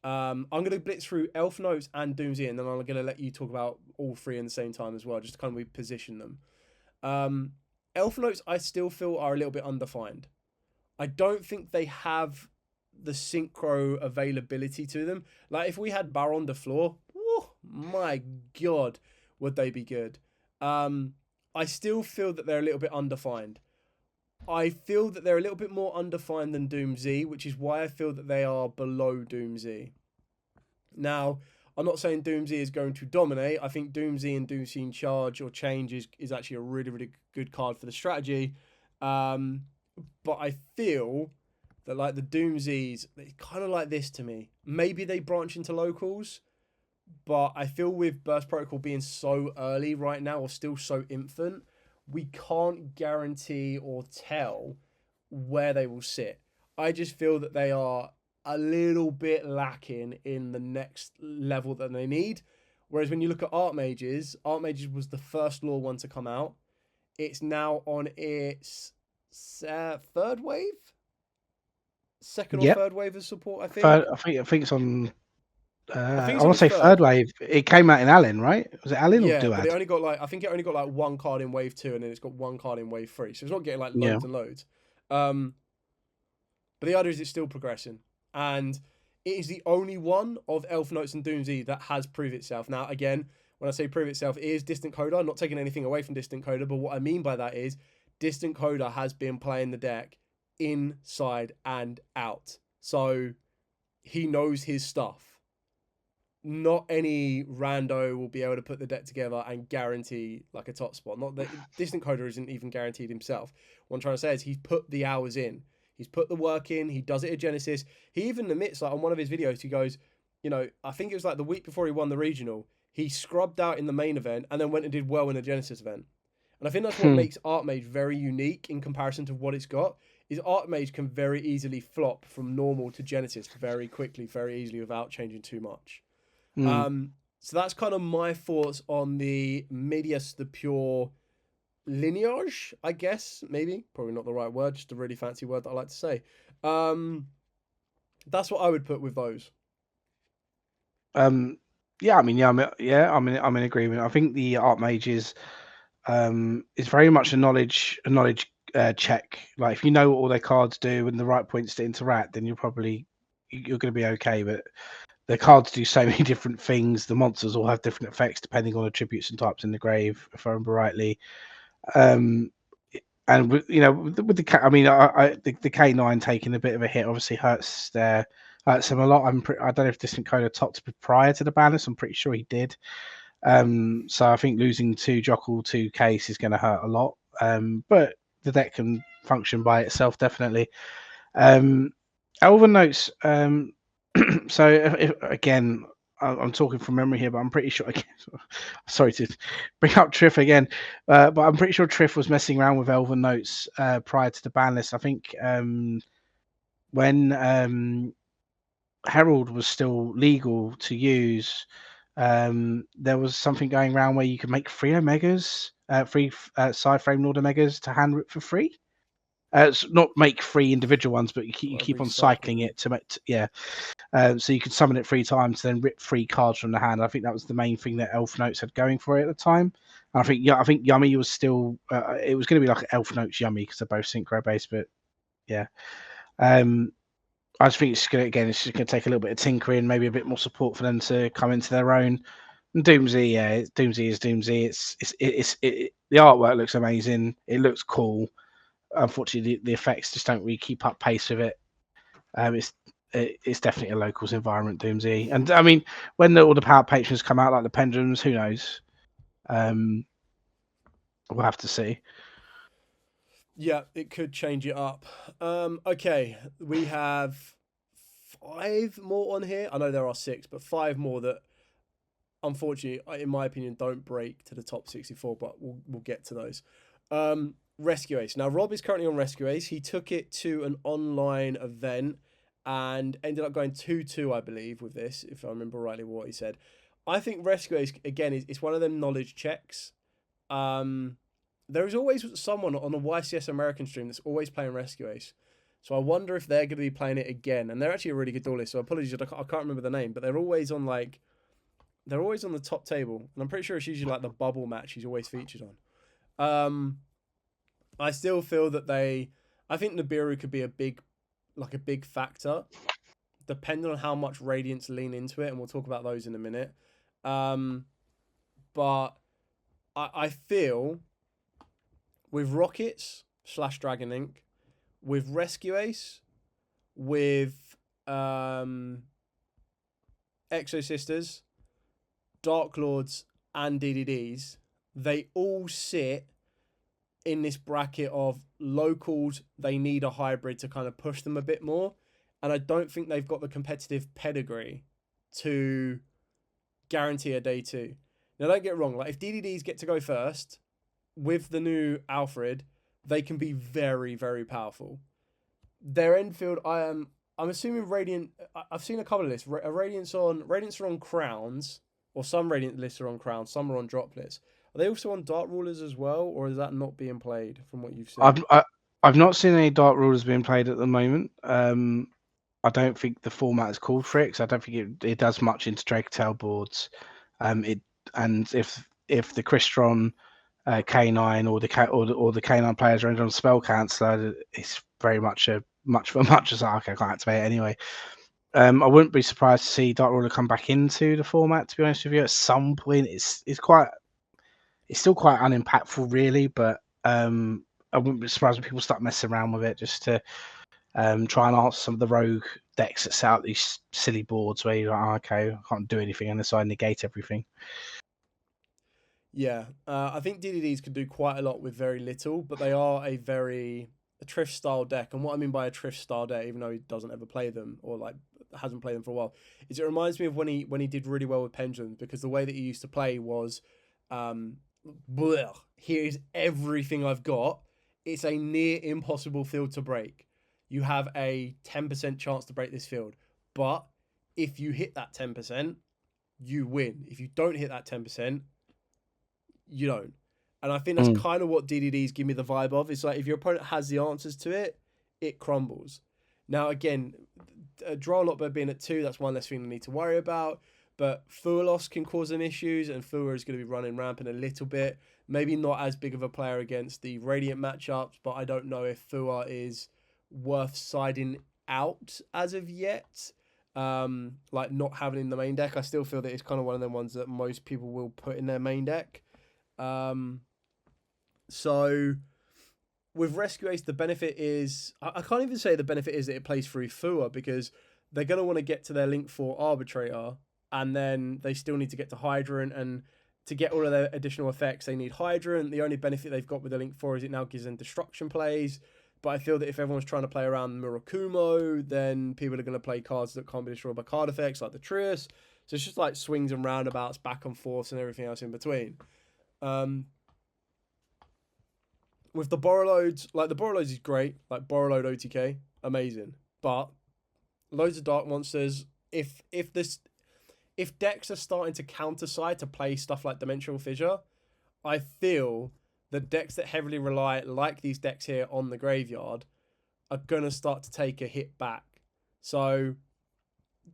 I'm going to blitz through Elf Notes and Doom Z, and then I'm going to let you talk about all 3 in the same time as well, just to kind of reposition them. Elf Notes, I still feel, are a little bit undefined. I don't think they have the synchro availability to them. Like, if we had Baron de Floor, whew, my God, would they be good. I still feel that they're a little bit undefined. I feel that they're a little bit more undefined than Doom Z, which is why I feel that they are below Doom Z. Now, I'm not saying Doom Z is going to dominate. I think Doom Z and Doom Z in Charge or Change is actually a really, really good card for the strategy. But I feel that like the Doom Zs, it's kind of like this to me. Maybe they branch into locals, but I feel with Burst Protocol being so early right now or still so infant, we can't guarantee or tell where they will sit. I just feel that they are a little bit lacking in the next level that they need. Whereas when you look at Archmages was the first lore one to come out. It's now on its 3rd wave? Second or 3rd wave of support, I think. I think it's on. I it's want to say 3rd wave. It came out in Allen, right? Was it Allen or Duad? But it only got like, I think it only got like 1 card in wave 2, and then it's got 1 card in wave 3. So it's not getting like loads and loads. But the other is it's still progressing. And it is the only one of Elf Notes and Doom Z that has proved itself. Now, again, when I say prove itself, it is Distant Coda. I'm not taking anything away from Distant Coda, but what I mean by that is Distant Coda has been playing the deck inside and out. So he knows his stuff. Not any rando will be able to put the deck together and guarantee like a top spot. Not that Distant Coda isn't even guaranteed himself. What I'm trying to say is he's put the hours in. He's put the work in. He does it at Genesis. He even admits, like on one of his videos, he goes, you know, I think it was like the week before he won the regional, he scrubbed out in the main event and then went and did well in the Genesis event. And I think that's what makes Archmage very unique in comparison to what it's got, is Archmage can very easily flop from normal to Genesis very quickly, very easily without changing too much. So that's kind of my thoughts on the Medius the Pure lineage, I guess, maybe. Probably not the right word, just a really fancy word that I like to say. That's what I would put with those. I'm in agreement. I think the Archmages is very much a knowledge check. Like if you know what all their cards do and the right points to interact, then you're going to be okay. But the cards do so many different things. The monsters all have different effects depending on attributes and types in the grave, if I remember rightly. And with the the K9 taking a bit of a hit obviously hurts them a lot. I don't know if Distant Coda topped prior to the banners. I'm pretty sure he did. So I think losing 2 Jockle, 2 Case is going to hurt a lot. But the deck can function by itself definitely. Elven Notes. So again, I'm talking from memory here, but I'm pretty sure. Sorry to bring up Triff again, but I'm pretty sure Triff was messing around with Elven Notes prior to the ban list. I think when Herald was still legal to use, there was something going around where you could make 3 Omegas side frame Lord Omegas to hand rip for free. It's not make free individual ones, but you keep on cycling it to make so you could summon it 3 times, then rip 3 cards from the hand. I think that was the main thing that Elf Notes had going for it at the time. And I think Yummy was still it was going to be like Elf Notes Yummy because they're both synchro based, but yeah. I just think it's just going to take a little bit of tinkering, maybe a bit more support for them to come into their own. And Doomsday, yeah, Doomsday is Doomsday. It's the artwork looks amazing. It looks cool. Unfortunately, the effects just don't really keep up pace with it. It's definitely a locals environment, Doomsday. And I mean, when all the power patrons come out, like the pendulums, who knows? We'll have to see. Yeah, it could change it up. Okay, we have 5 more on here. I know there are 6, but 5 more that, unfortunately, in my opinion, don't break to the top 64. But we'll get to those. Rescue Ace. Now, Rob is currently on Rescue Ace. He took it to an online event and ended up going 2-2, I believe, with this, if I remember rightly what he said. I think Rescue Ace, again, is one of them knowledge checks. There is always someone on a YCS American stream that's always playing Rescue Ace. So I wonder if they're going to be playing it again. And they're actually a really good duelist, so apologies, I can't remember the name, but they're always on the top table. And I'm pretty sure it's usually like the bubble match he's always featured on. I still feel that I think Nibiru could be a big factor, depending on how much Radiance lean into it, and we'll talk about those in a minute. But I feel with Rockets / Dragon Ink, with Rescue Ace, with Exo Sisters, Dark Lords, and DDDs, they all sit in this bracket of locals. They need a hybrid to kind of push them a bit more. And I don't think they've got the competitive pedigree to guarantee a day 2. Now, don't get wrong. Like, if DDDs get to go first with the new Alfred, they can be very, very powerful. Their Enfield, I'm assuming Radiant. I've seen a couple of lists. Radiance are on crowns, or some Radiant lists are on crowns. Some are on droplets. Are they also on Dark Rulers as well, or is that not being played from what you've seen? I've not seen any Dark Rulers being played at the moment. I don't think the format is called for it, because I don't think it does much into Draco Tower boards. If the Crystron K9 or the K9 players are on spell canceller, it's very much a muchness. Okay, I can't activate it anyway. I wouldn't be surprised to see Dark Ruler come back into the format, to be honest with you. At some point, it's still quite unimpactful, really, but I wouldn't be surprised when people start messing around with it just to try and answer some of the rogue decks that set out these silly boards where you're like, okay, I can't do anything unless I negate everything. Yeah, I think DDDs can do quite a lot with very little, but they are a Triff style deck. And what I mean by a Triff style deck, even though he doesn't ever play them or like hasn't played them for a while, is it reminds me of when he did really well with Pendulums, because the way that he used to play was, here's everything I've got. It's a near impossible field to break. You have a 10% chance to break this field, but if you hit that 10%, you win. If you don't hit that 10%, you don't. And I think that's kind of what DDDs give me the vibe of. It's like if your opponent has the answers to it, it crumbles. Now, again, draw a lot by being at 2, that's one less thing they need to worry about. But Fualos can cause them issues, and Fua is going to be running rampant a little bit. Maybe not as big of a player against the Radiant matchups, but I don't know if Fua is worth siding out as of yet. Like not having in the main deck. I still feel that it's kind of one of them ones that most people will put in their main deck. So with Rescue Ace, the benefit is, I can't even say the benefit is that it plays through Fua, because they're going to want to get to their Link 4 Arbitrator, and then they still need to get to Hydrant, and to get all of their additional effects, they need Hydrant. The only benefit they've got with the Link 4 is it now gives them Destruction plays, but I feel that if everyone's trying to play around Murakumo, then people are going to play cards that can't be destroyed by card effects, like the Trius. So it's just like swings and roundabouts, back and forth, and everything else in between. With the Borreloads, like the Borreloads is great, like Borreload OTK, amazing. But loads of Dark Monsters. If decks are starting to counter side to play stuff like Dimensional Fissure, I feel the decks that heavily rely, like these decks here, on the graveyard are going to start to take a hit back. So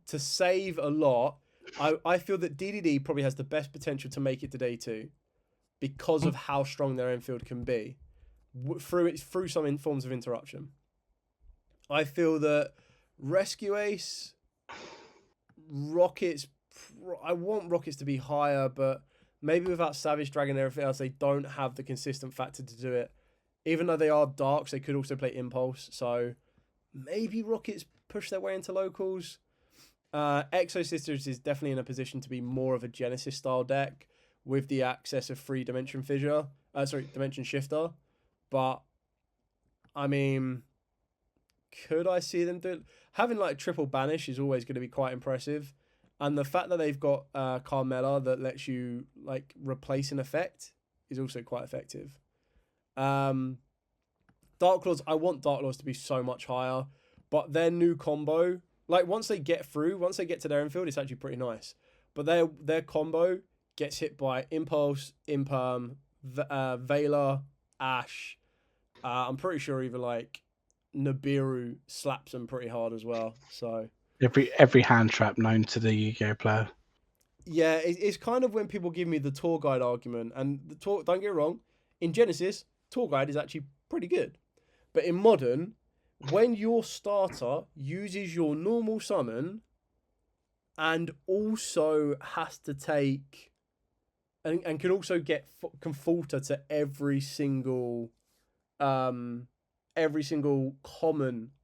to save a lot, I feel that DDD probably has the best potential to make it to day 2 because of how strong their infield can be through some forms of interruption. I feel that Rescue Ace, Rockets, I want Rockets to be higher, but maybe without Savage Dragon and everything else, they don't have the consistent factor to do it. Even though they are darks, they could also play Impulse. So maybe Rockets push their way into locals. Exo Sisters is definitely in a position to be more of a Genesis style deck with the access of free Dimension Shifter. But I mean, could I see them do it? Having like triple banish is always going to be quite impressive. And the fact that they've got Carmella that lets you like replace an effect is also quite effective. Dark Lords, I want Dark Lords to be so much higher, but their new combo, like once they get to their infield, it's actually pretty nice. But their combo gets hit by Impulse, Imperm, Veiler, Ash. I'm pretty sure even like Nibiru slaps them pretty hard as well. So every hand trap known to the Yugioh player. Yeah, it's kind of when people give me the tour guide argument, and don't get me wrong, in Genesis, tour guide is actually pretty good. But in Modern, when your starter uses your normal summon and also has to take and can also can falter to every single common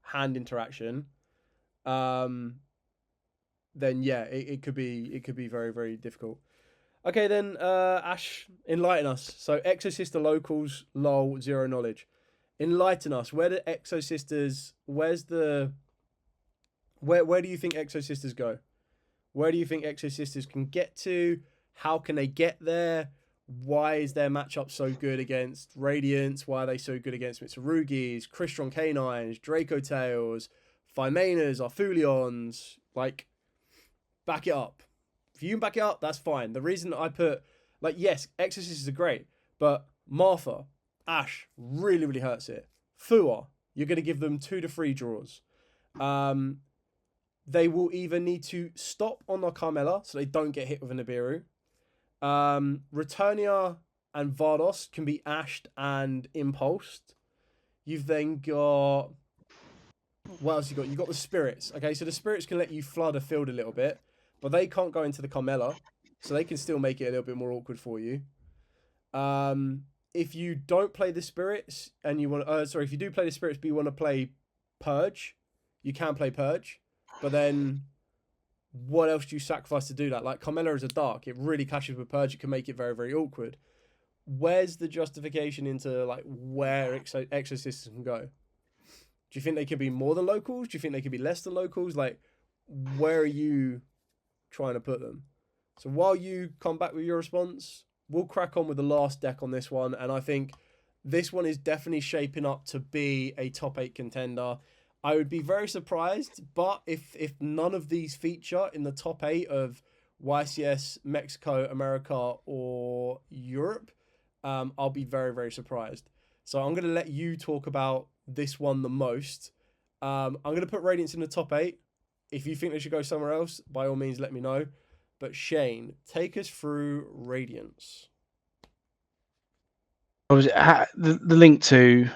hand interaction, then yeah, it could be very, very difficult. Okay, then Ash, enlighten us. So Exo Sister locals, lol, zero knowledge. Enlighten us. Where do Exo Sisters? Where do you think Exo Sisters go? Where do you think Exo Sisters can get to? How can they get there? Why is their matchup so good against Radiance? Why are they so good against Mitsurugis, Crystron K9s, Draco Tales, Phimenas, Arfulions? Like, back it up. If you can back it up, that's fine. The reason I put, like, yes, Exo Sisters are great, but Martha, Ash really, really hurts it. Fua, you're going to give them 2 to 3 draws. They will either need to stop on their Carmella so they don't get hit with a Nibiru. Returnia and Vardos can be ashed and impulsed. You've then got... What else you got? You've got the Spirits. Okay, so the Spirits can let you flood a field a little bit, but they can't go into the Carmella, so they can still make it a little bit more awkward for you. If you don't play the Spirits and you want... if you do play the Spirits but you want to play Purge, you can play Purge, but then... what else do you sacrifice to do that? Like, Carmella is a dark. It really clashes with Purge. It can make it very, very awkward. Where's the justification into, like, where Exo Sisters can go? Do you think they could be more than locals? Do you think they could be less than locals? Like, where are you trying to put them? So while you come back with your response, we'll crack on with the last deck on this one. And I think this one is definitely shaping up to be a top 8 contender. I would be very surprised, but if none of these feature in the top 8 of YCS, Mexico, America, or Europe, I'll be very, very surprised. So I'm going to let you talk about this one the most. I'm going to put Radiance in the top 8. If you think they should go somewhere else, by all means, let me know. But Shane, take us through Radiance. The link to...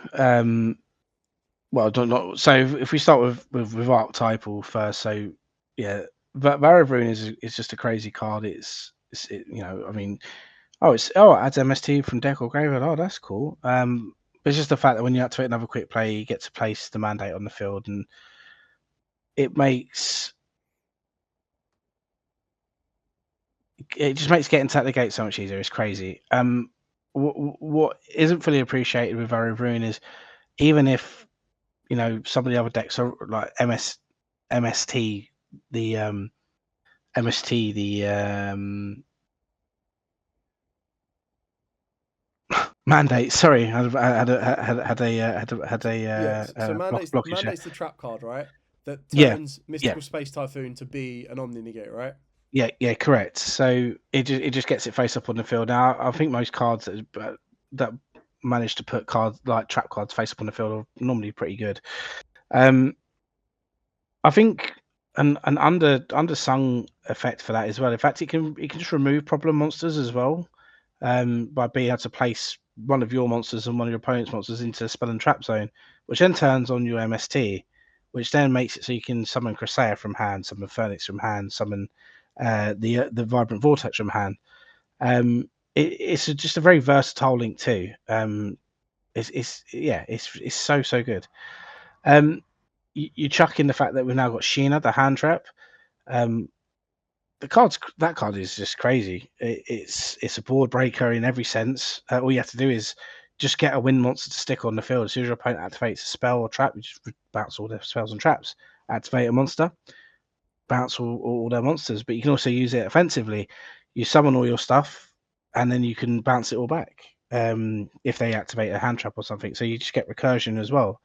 well, so if we start with archetypal first, so yeah, Varavune is just a crazy card. It's I mean, it adds MST from deck or graveyard. Oh, that's cool. But it's just the fact that when you activate another quick play, you get to place the mandate on the field, and it just makes getting to the gate so much easier. It's crazy. What isn't fully appreciated with Varavune is even if some of the other decks are like MST, the mandate. Sorry, had a So mandate's the trap card, right? That turns Mystical Space Typhoon to be an Omni Negate, right? Yeah, correct. So it just gets it face up on the field. Now I think most cards that manage to put cards like trap cards face up on the field are normally pretty good. I think an undersung effect for that as well. In fact, it can just remove problem monsters as well. By being able to place one of your monsters and one of your opponent's monsters into spell and trap zone, which then turns on your MST, which then makes it so you can summon Crusade from hand, summon Phoenix from hand, summon the Vibrant Vortex from hand. It's just a very versatile link too. It's so good. You chuck in the fact that we've now got Sheena, the hand trap. That card is just crazy. It's a board breaker in every sense. All you have to do is just get a wind monster to stick on the field. As soon as your opponent activates a spell or trap, you just bounce all their spells and traps. Activate a monster, bounce all their monsters. But you can also use it offensively. You summon all your stuff, and then you can bounce it all back if they activate a hand trap or something. So you just get recursion as well.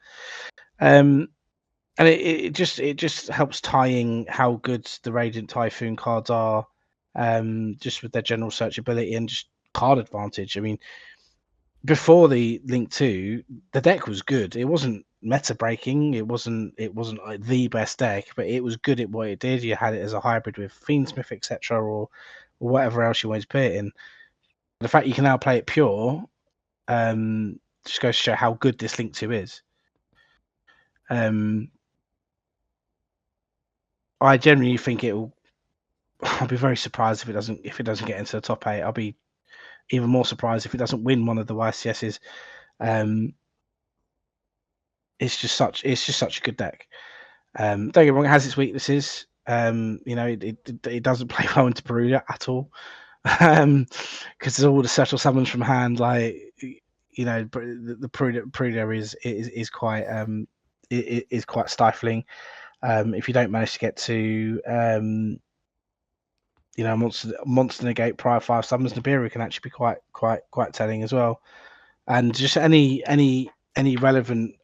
And it just helps tying how good the Radiant Typhoon cards are, just with their general searchability and just card advantage. I mean, before the Link 2, the deck was good. It wasn't meta breaking. It wasn't like the best deck, but it was good at what it did. You had it as a hybrid with Fiendsmith, etc., or whatever else you wanted to put it in. The fact you can now play it pure, just goes to show how good this Link 2 is. I generally think it'll. I'll be very surprised if it doesn't get into the top 8. I'll be even more surprised if it doesn't win one of the YCSs. It's just such a good deck. Don't get me wrong, it has its weaknesses. It doesn't play well into Perugia at all. Because there's all the settle summons from hand. Like, the Perugia is quite is quite stifling. If you don't manage to get to monster negate prior 5 summons, Nibiru can actually be quite telling as well. And just any relevant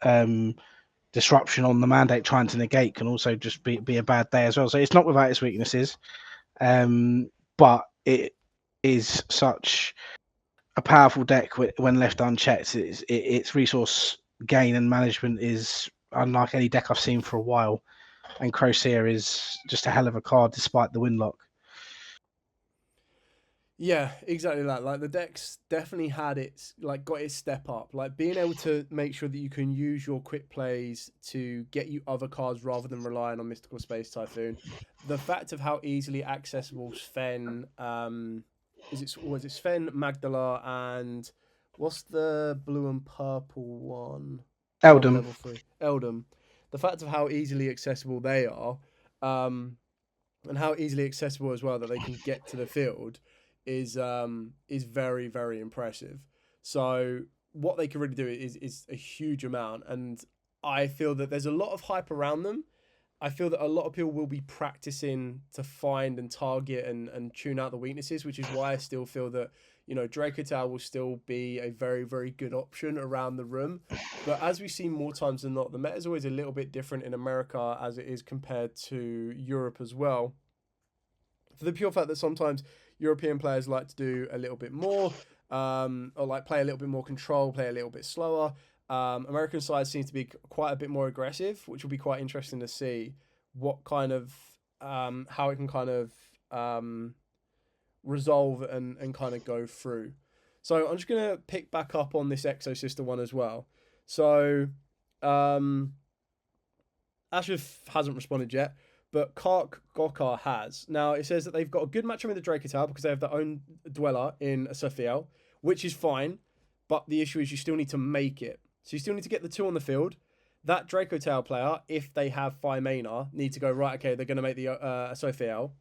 disruption on the mandate trying to negate can also just be a bad day as well. So it's not without its weaknesses, but it is such a powerful deck when left unchecked. Its resource gain and management is unlike any deck I've seen for a while. And Crocea is just a hell of a card despite the win lock. Yeah, exactly that. Like, the deck's definitely got its step up. Like, being able to make sure that you can use your quick plays to get you other cards rather than relying on Mystical Space Typhoon. The fact of how easily accessible Sven, is it Sven, Magdala, and what's the blue and purple one? Eldum. Level 3. Eldum. The fact of how easily accessible they are, and how easily accessible as well that they can get to the field is very, very impressive. So what they can really do is a huge amount, and I feel that there's a lot of hype around them. I feel that a lot of people will be practicing to find and target and tune out the weaknesses, which is why I still feel that, Draco Tower will still be a very, very good option around the room. But as we see more times than not, the meta is always a little bit different in America as it is compared to Europe as well. For the pure fact that sometimes European players like to do a little bit more, or like play a little bit more control, play a little bit slower. American side seems to be quite a bit more aggressive, which will be quite interesting to see what kind of how it can kind of resolve and kind of go through. So I'm just gonna pick back up on this Exo Sister one as well. So Ashraf hasn't responded yet, but Kark Gokar has. Now, it says that they've got a good matchup in the Draco Tower because they have their own dweller in Asophiel, which is fine, but the issue is you still need to make it. So you still need to get the 2 on the field. That Draco Tower player, if they have 5 mana, need to go, right, okay, they're going to make the Asophiel.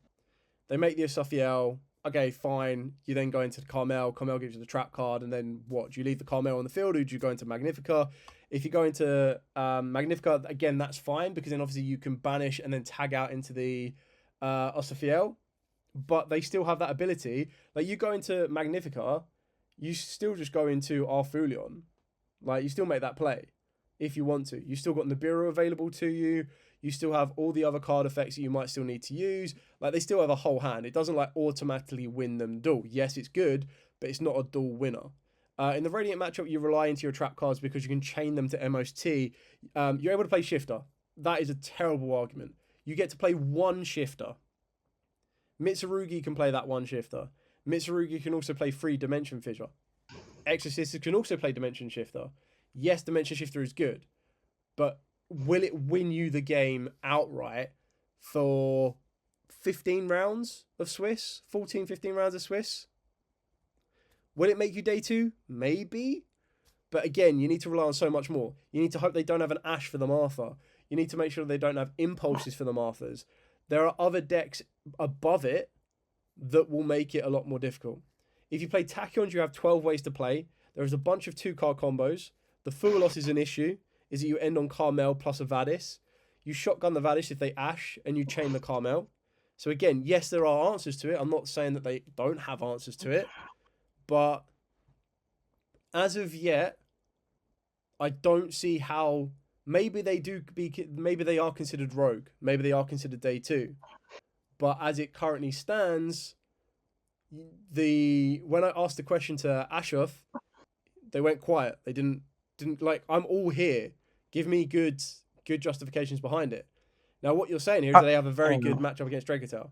They make the Asophiel, okay, fine. You then go into the Carmel. Carmel gives you the trap card, and then what? Do you leave the Carmel on the field, or do you go into Magnifica? If you go into Magnifica, again, that's fine, because then obviously you can banish and then tag out into the Asophiel. But they still have that ability. Like, you go into Magnifica, you still just go into Arfulion. Like, you still make that play if you want to. You still got Nibiru available to you. You still have all the other card effects that you might still need to use. Like, they still have a whole hand. It doesn't, like, automatically win them duel. Yes, it's good, but it's not a duel winner. In the Radiant matchup, you rely into your trap cards because you can chain them to MOT. You're able to play Shifter. That is a terrible argument. You get to play one Shifter. Mitsurugi can play that one Shifter. Mitsurugi can also play 3 Dimension Fissure. Exo Sister can also play Dimension Shifter. Yes, Dimension Shifter is good, but will it win you the game outright for 15 rounds of Swiss? 14, 15 rounds of Swiss? Will it make you day 2? Maybe. But again, you need to rely on so much more. You need to hope they don't have an Ash for the Martha. You need to make sure they don't have impulses for the Marthas. There are other decks above it that will make it a lot more difficult. If you play Tachyons, you have 12 ways to play. There is a bunch of 2-card combos. The Fugalos is an issue, is that you end on Carmel plus a Vadis. You shotgun the Vadis if they Ash, and you chain the Carmel. So again, yes, there are answers to it. I'm not saying that they don't have answers to it. But as of yet, I don't see how. Maybe they are considered rogue. Maybe they are considered day 2. But as it currently stands, when I asked the question to Ashoff, they went quiet. They didn't like, I'm all here. Give me good justifications behind it. Now, what you're saying here is they have a very good matchup against Draco Tower.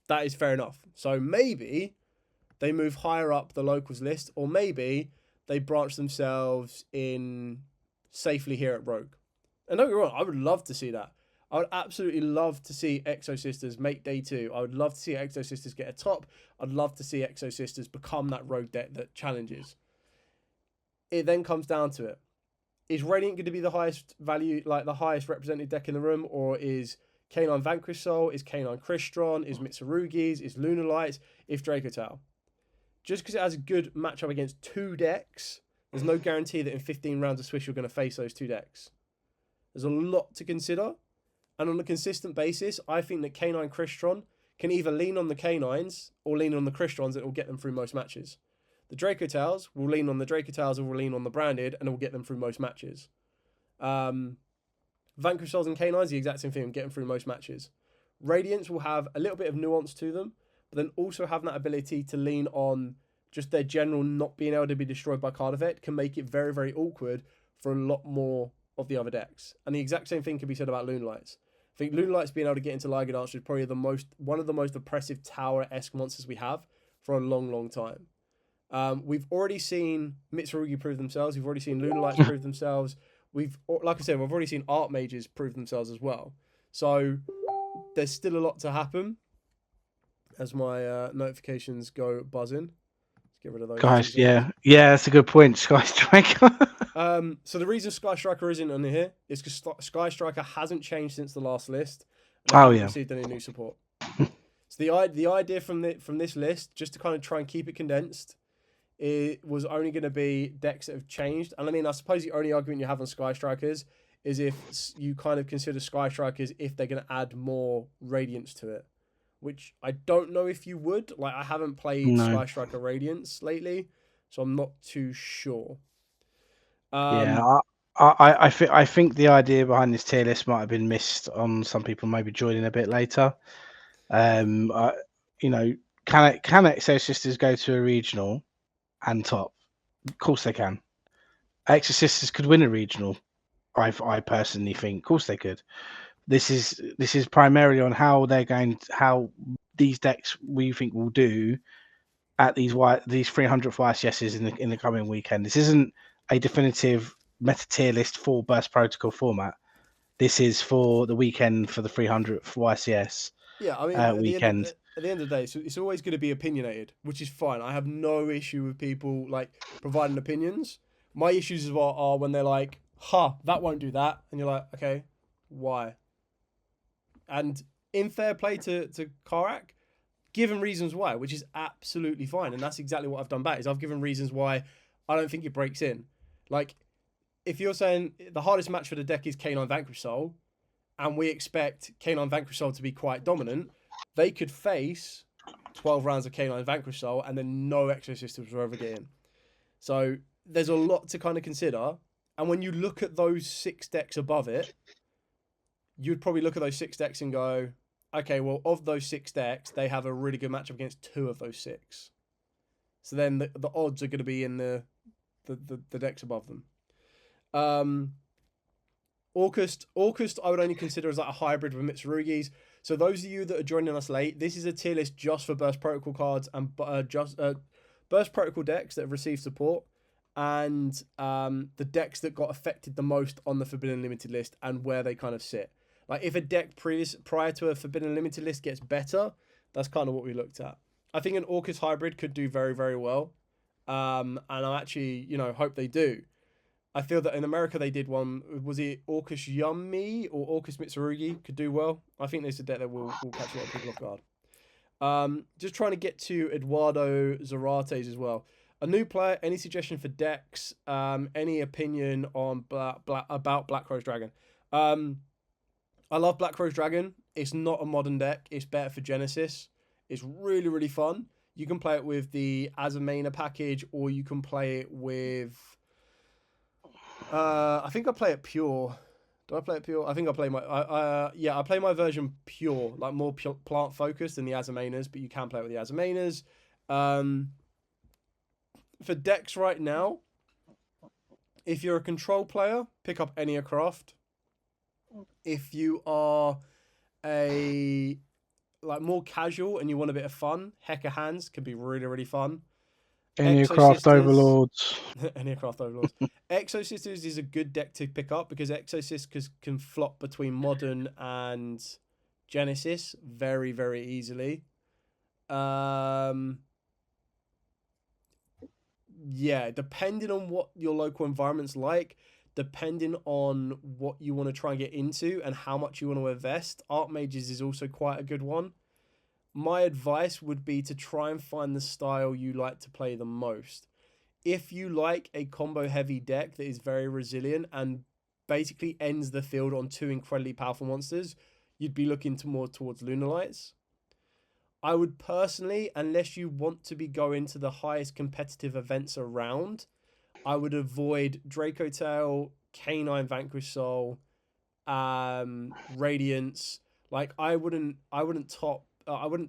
That is fair enough. So maybe they move higher up the locals list, or maybe they branch themselves in safely here at Rogue. And don't get me wrong, I would love to see that. I would absolutely love to see Exo Sisters make day 2. I would love to see Exo Sisters get a top. I'd love to see Exo Sisters become that rogue deck that challenges. It then comes down to it. Is Radiant going to be the highest value, like the highest represented deck in the room, or is K9 Vanquish Soul, is K9 Crystron, is Mitsurugi's, is Lunar Lights, is Draco Tower? Just because it has a good matchup against 2 decks, there's no guarantee that in 15 rounds of Swiss you're going to face those 2 decks. There's a lot to consider. And on a consistent basis, I think that K9 Crystron can either lean on the K9s or lean on the Crystrons, and it will get them through most matches. The Draco Towers will lean on the Draco Towers or will lean on the Branded, and it will get them through most matches. Vanquish Souls and K9s, the exact same thing, get them through most matches. Radiance will have a little bit of nuance to them, but then also have that ability to lean on just their general not being able to be destroyed by card effect can make it very, very awkward for a lot more of the other decks. And the exact same thing can be said about Loonlights. I think Loonlights being able to get into Liga Dance is probably one of the most oppressive tower-esque monsters we have for a long, long time. We've already seen Mitsurugi prove themselves. We've already seen Loonlights prove themselves. Like I said, we've already seen Archmages prove themselves as well. So there's still a lot to happen. As my notifications go buzzing. Let's get rid of those. Guys, yeah, that's a good point. Sky Striker. So the reason Sky Striker isn't on here is because Sky Striker hasn't changed since the last list. And hasn't received any new support. So the idea from this list, just to kind of try and keep it condensed, it was only going to be decks that have changed. And I mean, I suppose the only argument you have on Sky Strikers is if you kind of consider Sky Strikers if they're going to add more Radiance to it, which I don't know if you would. Like, I haven't played Sky Striker Radiance lately, so I'm not too sure. I think the idea behind this tier list might have been missed on some people maybe joining a bit later. Can Exo Sisters go to a regional and top? Of course they can. Exo Sisters could win a regional. I personally think, of course they could. This is primarily on how these decks we think will do at these 300th YCSs in the coming weekend. This isn't a definitive meta tier list for Burst Protocol format. This is for the weekend for the 300th YCS. Yeah, I mean, weekend. At the end of the day, it's always going to be opinionated, which is fine. I have no issue with people like providing opinions. My issues are when they're like, that won't do that. And you're like, okay, why? And in fair play to Karak, given reasons why, which is absolutely fine. And that's exactly what I've done back, is I've given reasons why I don't think it breaks in. Like, if you're saying the hardest match for the deck is K9 Vanquish Soul, and we expect K9 Vanquish Soul to be quite dominant, they could face 12 rounds of K9 Vanquish Soul and then no Exo Sisters will ever get in. So there's a lot to kind of consider. And when you look at those 6 decks above it, you'd probably look at those 6 decks and go, okay, well, of those 6 decks, they have a really good matchup against 2 of those 6. So then the odds are going to be in the decks above them. Orcust, I would only consider as like a hybrid with Mitsurugi's. So those of you that are joining us late, this is a tier list just for Burst Protocol cards and Burst Protocol decks that have received support, and the decks that got affected the most on the Forbidden Limited list and where they kind of sit. Like if a deck prior to a Forbidden Limited list gets better, that's kind of what we looked at. I think an Orcust hybrid could do very, very well. And I actually, hope they do. I feel that in America they did one. Was it Orcust Yummy or Orcust Mitsurugi could do well? I think there's a deck that will catch a lot of people off guard. Just trying to get to Eduardo Zarates as well. A new player, any suggestion for decks? Any opinion on about Black Rose Dragon? I love Black Rose Dragon. It's not a modern deck. It's better for Genesis. It's really, really fun. You can play it with the Azamena package, or you can play it with... I think I play it pure. Do I play it pure? I think I play my... I play my version pure, like more plant focused than the Azamenas, but you can play it with the Azamenas. For decks right now, if you're a control player, pick up Enneacraft. If you are a more casual and you want a bit of fun, Hecker Hands can be really, really fun. Enneacraft Overlords. Enneacraft Overlords. Exo Sisters is a good deck to pick up because Exo Sisters can flop between Modern and Genesis very, very easily. Yeah, depending on what your local environment's like, depending on what you want to try and get into and how much you want to invest, Archmages is also quite a good one. My advice would be to try and find the style you like to play the most. If you like a combo heavy deck that is very resilient and basically ends the field on 2 incredibly powerful monsters, you'd be looking more towards Lunalights. I would personally, unless you want to be going to the highest competitive events around, I would avoid Draco Tower, K9 Vanquish Soul, Radiance. Like I wouldn't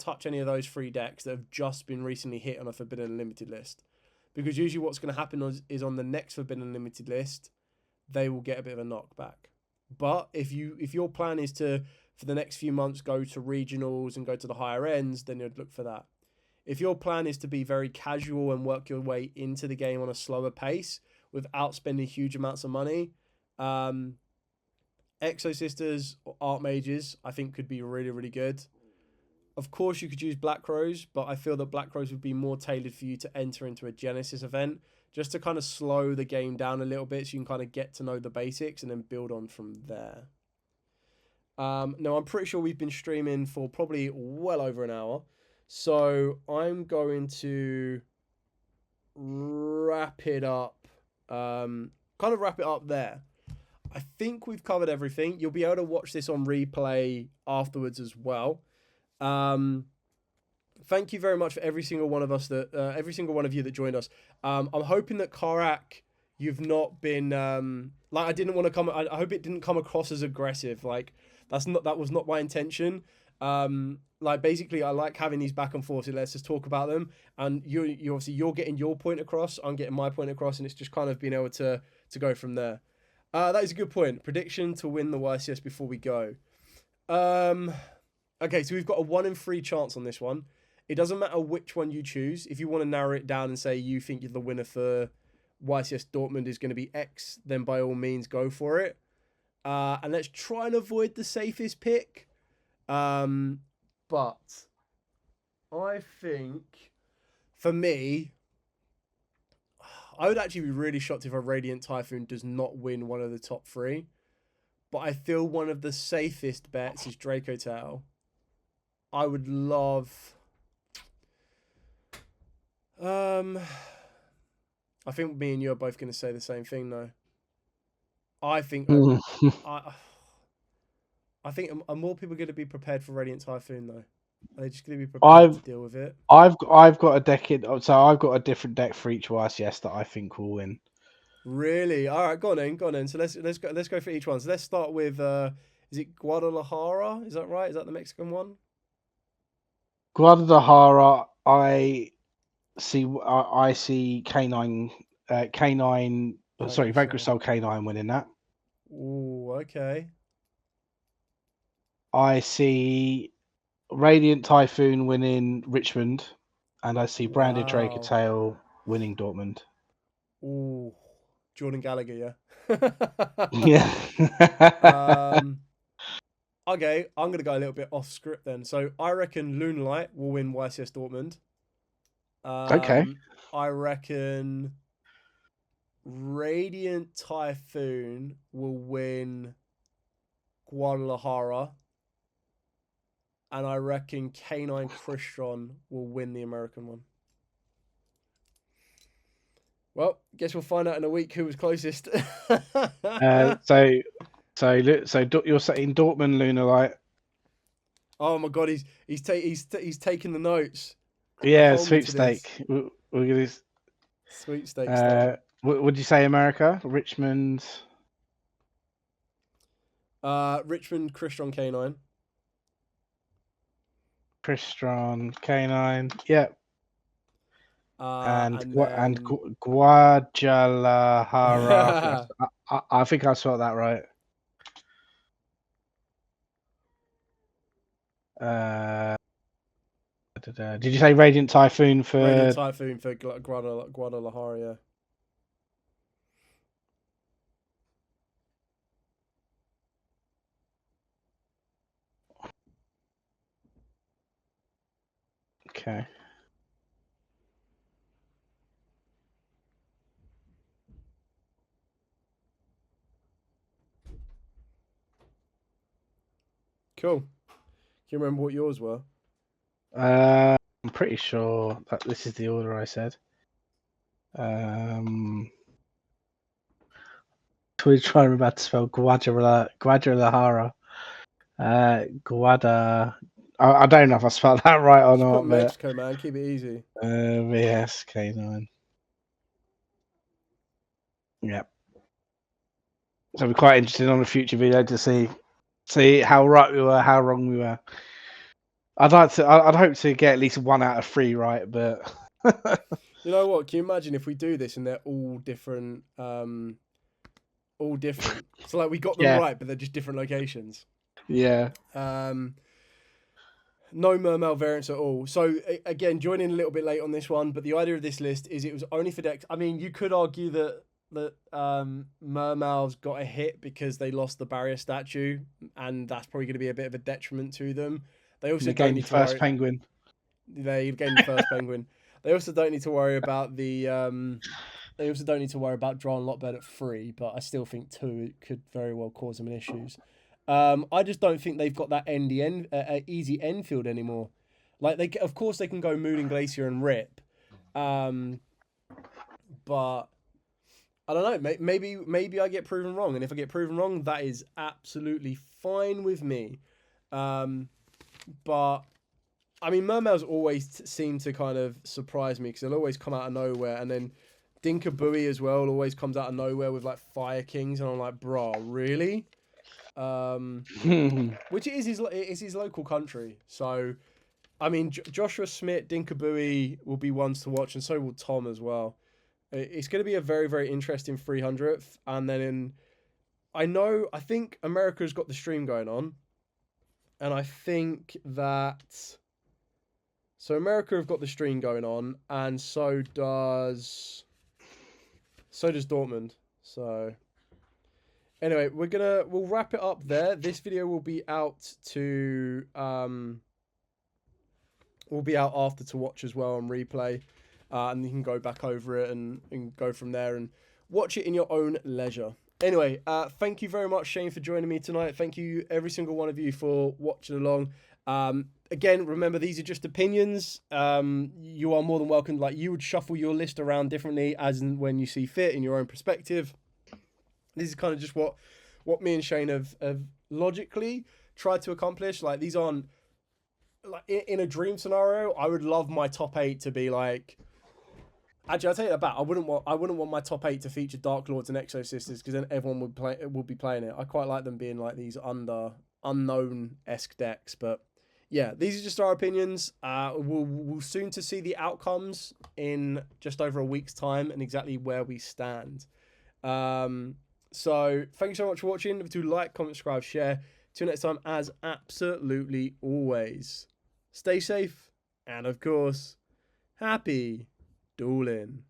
touch any of those 3 decks that have just been recently hit on a Forbidden Unlimited list. Because usually what's going to happen is on the next Forbidden Unlimited list, they will get a bit of a knockback. But if your plan is to, for the next few months, go to regionals and go to the higher ends, then you'd look for that. If your plan is to be very casual and work your way into the game on a slower pace without spending huge amounts of money, Exo Sisters or Archmages, I think, could be really, really good. Of course, you could use Black Rose, but I feel that Black Rose would be more tailored for you to enter into a Genesis event, just to kind of slow the game down a little bit so you can kind of get to know the basics and then build on from there. Now, I'm pretty sure we've been streaming for probably well over an hour. So I'm going to wrap it up, wrap it up there. I think we've covered everything. You'll be able to watch this on replay afterwards as well. Thank you very much for every single one of you that joined us. I'm hoping that Karak, you've not been I didn't want to come. I hope it didn't come across as aggressive. Like that was not my intention. Basically, I like having these back and forth. So let's just talk about them. And you obviously you're getting your point across. I'm getting my point across, and it's just kind of being able to go from there. That is a good point. Prediction to win the YCS before we go. Okay, so we've got a 1 in 3 chance on this one. It doesn't matter which one you choose. If you want to narrow it down and say you think the winner for YCS Dortmund is going to be X, then by all means go for it. And let's try and avoid the safest pick. But I think, for me, I would actually be really shocked if a Radiant Typhoon does not win one of the top 3. But I feel one of the safest bets is Draco Tower. I would love... I think me and you are both going to say the same thing, though. I think... I think are more people going to be prepared for Radiant Typhoon, though? Are they just going to be prepared to deal with it? I've got a deck so I've got a different deck for each YCS that I think will win. Really? All right, go on then. So let's go for each one. So let's start with Is it Guadalajara? Is that right? Is that the Mexican one? Guadalajara, I see K9, K9. Sorry, Vanquish Soul K9 winning that. Ooh, okay. I see Radiant Typhoon winning Richmond, and I see Branded Draco Tower winning Dortmund. Ooh, Jordan Gallagher, yeah. Okay, I'm gonna go a little bit off script then. So I reckon Lunalight will win YCS Dortmund. Okay. I reckon Radiant Typhoon will win Guadalajara. And I reckon K9 Christian will win the American one. Well, guess we'll find out in a week who was closest. So you're saying Dortmund Lunalight? Oh my god, he's taking the notes. Yeah, sweepstake. We're gonna sweepstake. Would you say America? Richmond. Richmond Christian K9. Christian K9. Yeah. And Guadalajara. I think I spelled that right. Did you say Radiant Typhoon for? Radiant Typhoon for Guadalajara. Yeah. Okay. Cool. Can you remember what yours were? I'm pretty sure that this is the order I said. We're trying to remember how to spell Guadalajara. I don't know if I spelled that right or not. Put Mexico, man. Keep it easy. VS K9. Yep. So it'll be quite interesting on a future video to see how right we were, how wrong we were. I'd hope to get at least 1 out of 3 right, but you know what? Can you imagine if we do this and they're all different? All different. So like we got them right, but they're just different locations. Yeah. No Mermail variants at all. So again, joining a little bit late on this one, but the idea of this list is it was only for decks. I mean, you could argue that Mermail's got a hit because they lost the barrier statue, and that's probably going to be a bit of a detriment to them. They also don't need to first penguin. They gained the first penguin. They also don't need to worry about the. They also don't need to worry about drawing a lot better at 3, but I still think 2 could very well cause them issues. I just don't think they've got that easy end field anymore. Like of course they can go Moon and Glacier and Rip, but I don't know. Maybe I get proven wrong, and if I get proven wrong, that is absolutely fine with me. But I mean, Mermails always seem to kind of surprise me because they'll always come out of nowhere, and then Dinka Bowie as well always comes out of nowhere with like Fire Kings, and I'm like, bro, really? Which it is his local country. So, I mean, Joshua Smith, Dinka Bowie will be ones to watch, and so will Tom as well. It's going to be a very, very interesting 300th. And then I think America's got the stream going on. And I think that... So America have got the stream going on, and so does Dortmund. So anyway, we'll wrap it up there. This video will be out after to watch as well on replay. And you can go back over it and go from there and watch it in your own leisure. Anyway, thank you very much, Shane, for joining me tonight. Thank you, every single one of you, for watching along. Again, remember, these are just opinions. You are more than welcome. Like, you would shuffle your list around differently as and when you see fit in your own perspective. This is kind of just what me and Shane have logically tried to accomplish. Like, these aren't... Like, in a dream scenario, I would love my top 8 to be, like... Actually, I'll take that back. I wouldn't want my top 8 to feature Dark Lords and Exo Sisters because then everyone would be playing it. I quite like them being like these unknown-esque decks, but yeah, these are just our opinions. We'll soon to see the outcomes in just over a week's time and exactly where we stand. So thank you so much for watching. Do like, comment, subscribe, share. Till next time, as absolutely always, stay safe and of course, happy dueling.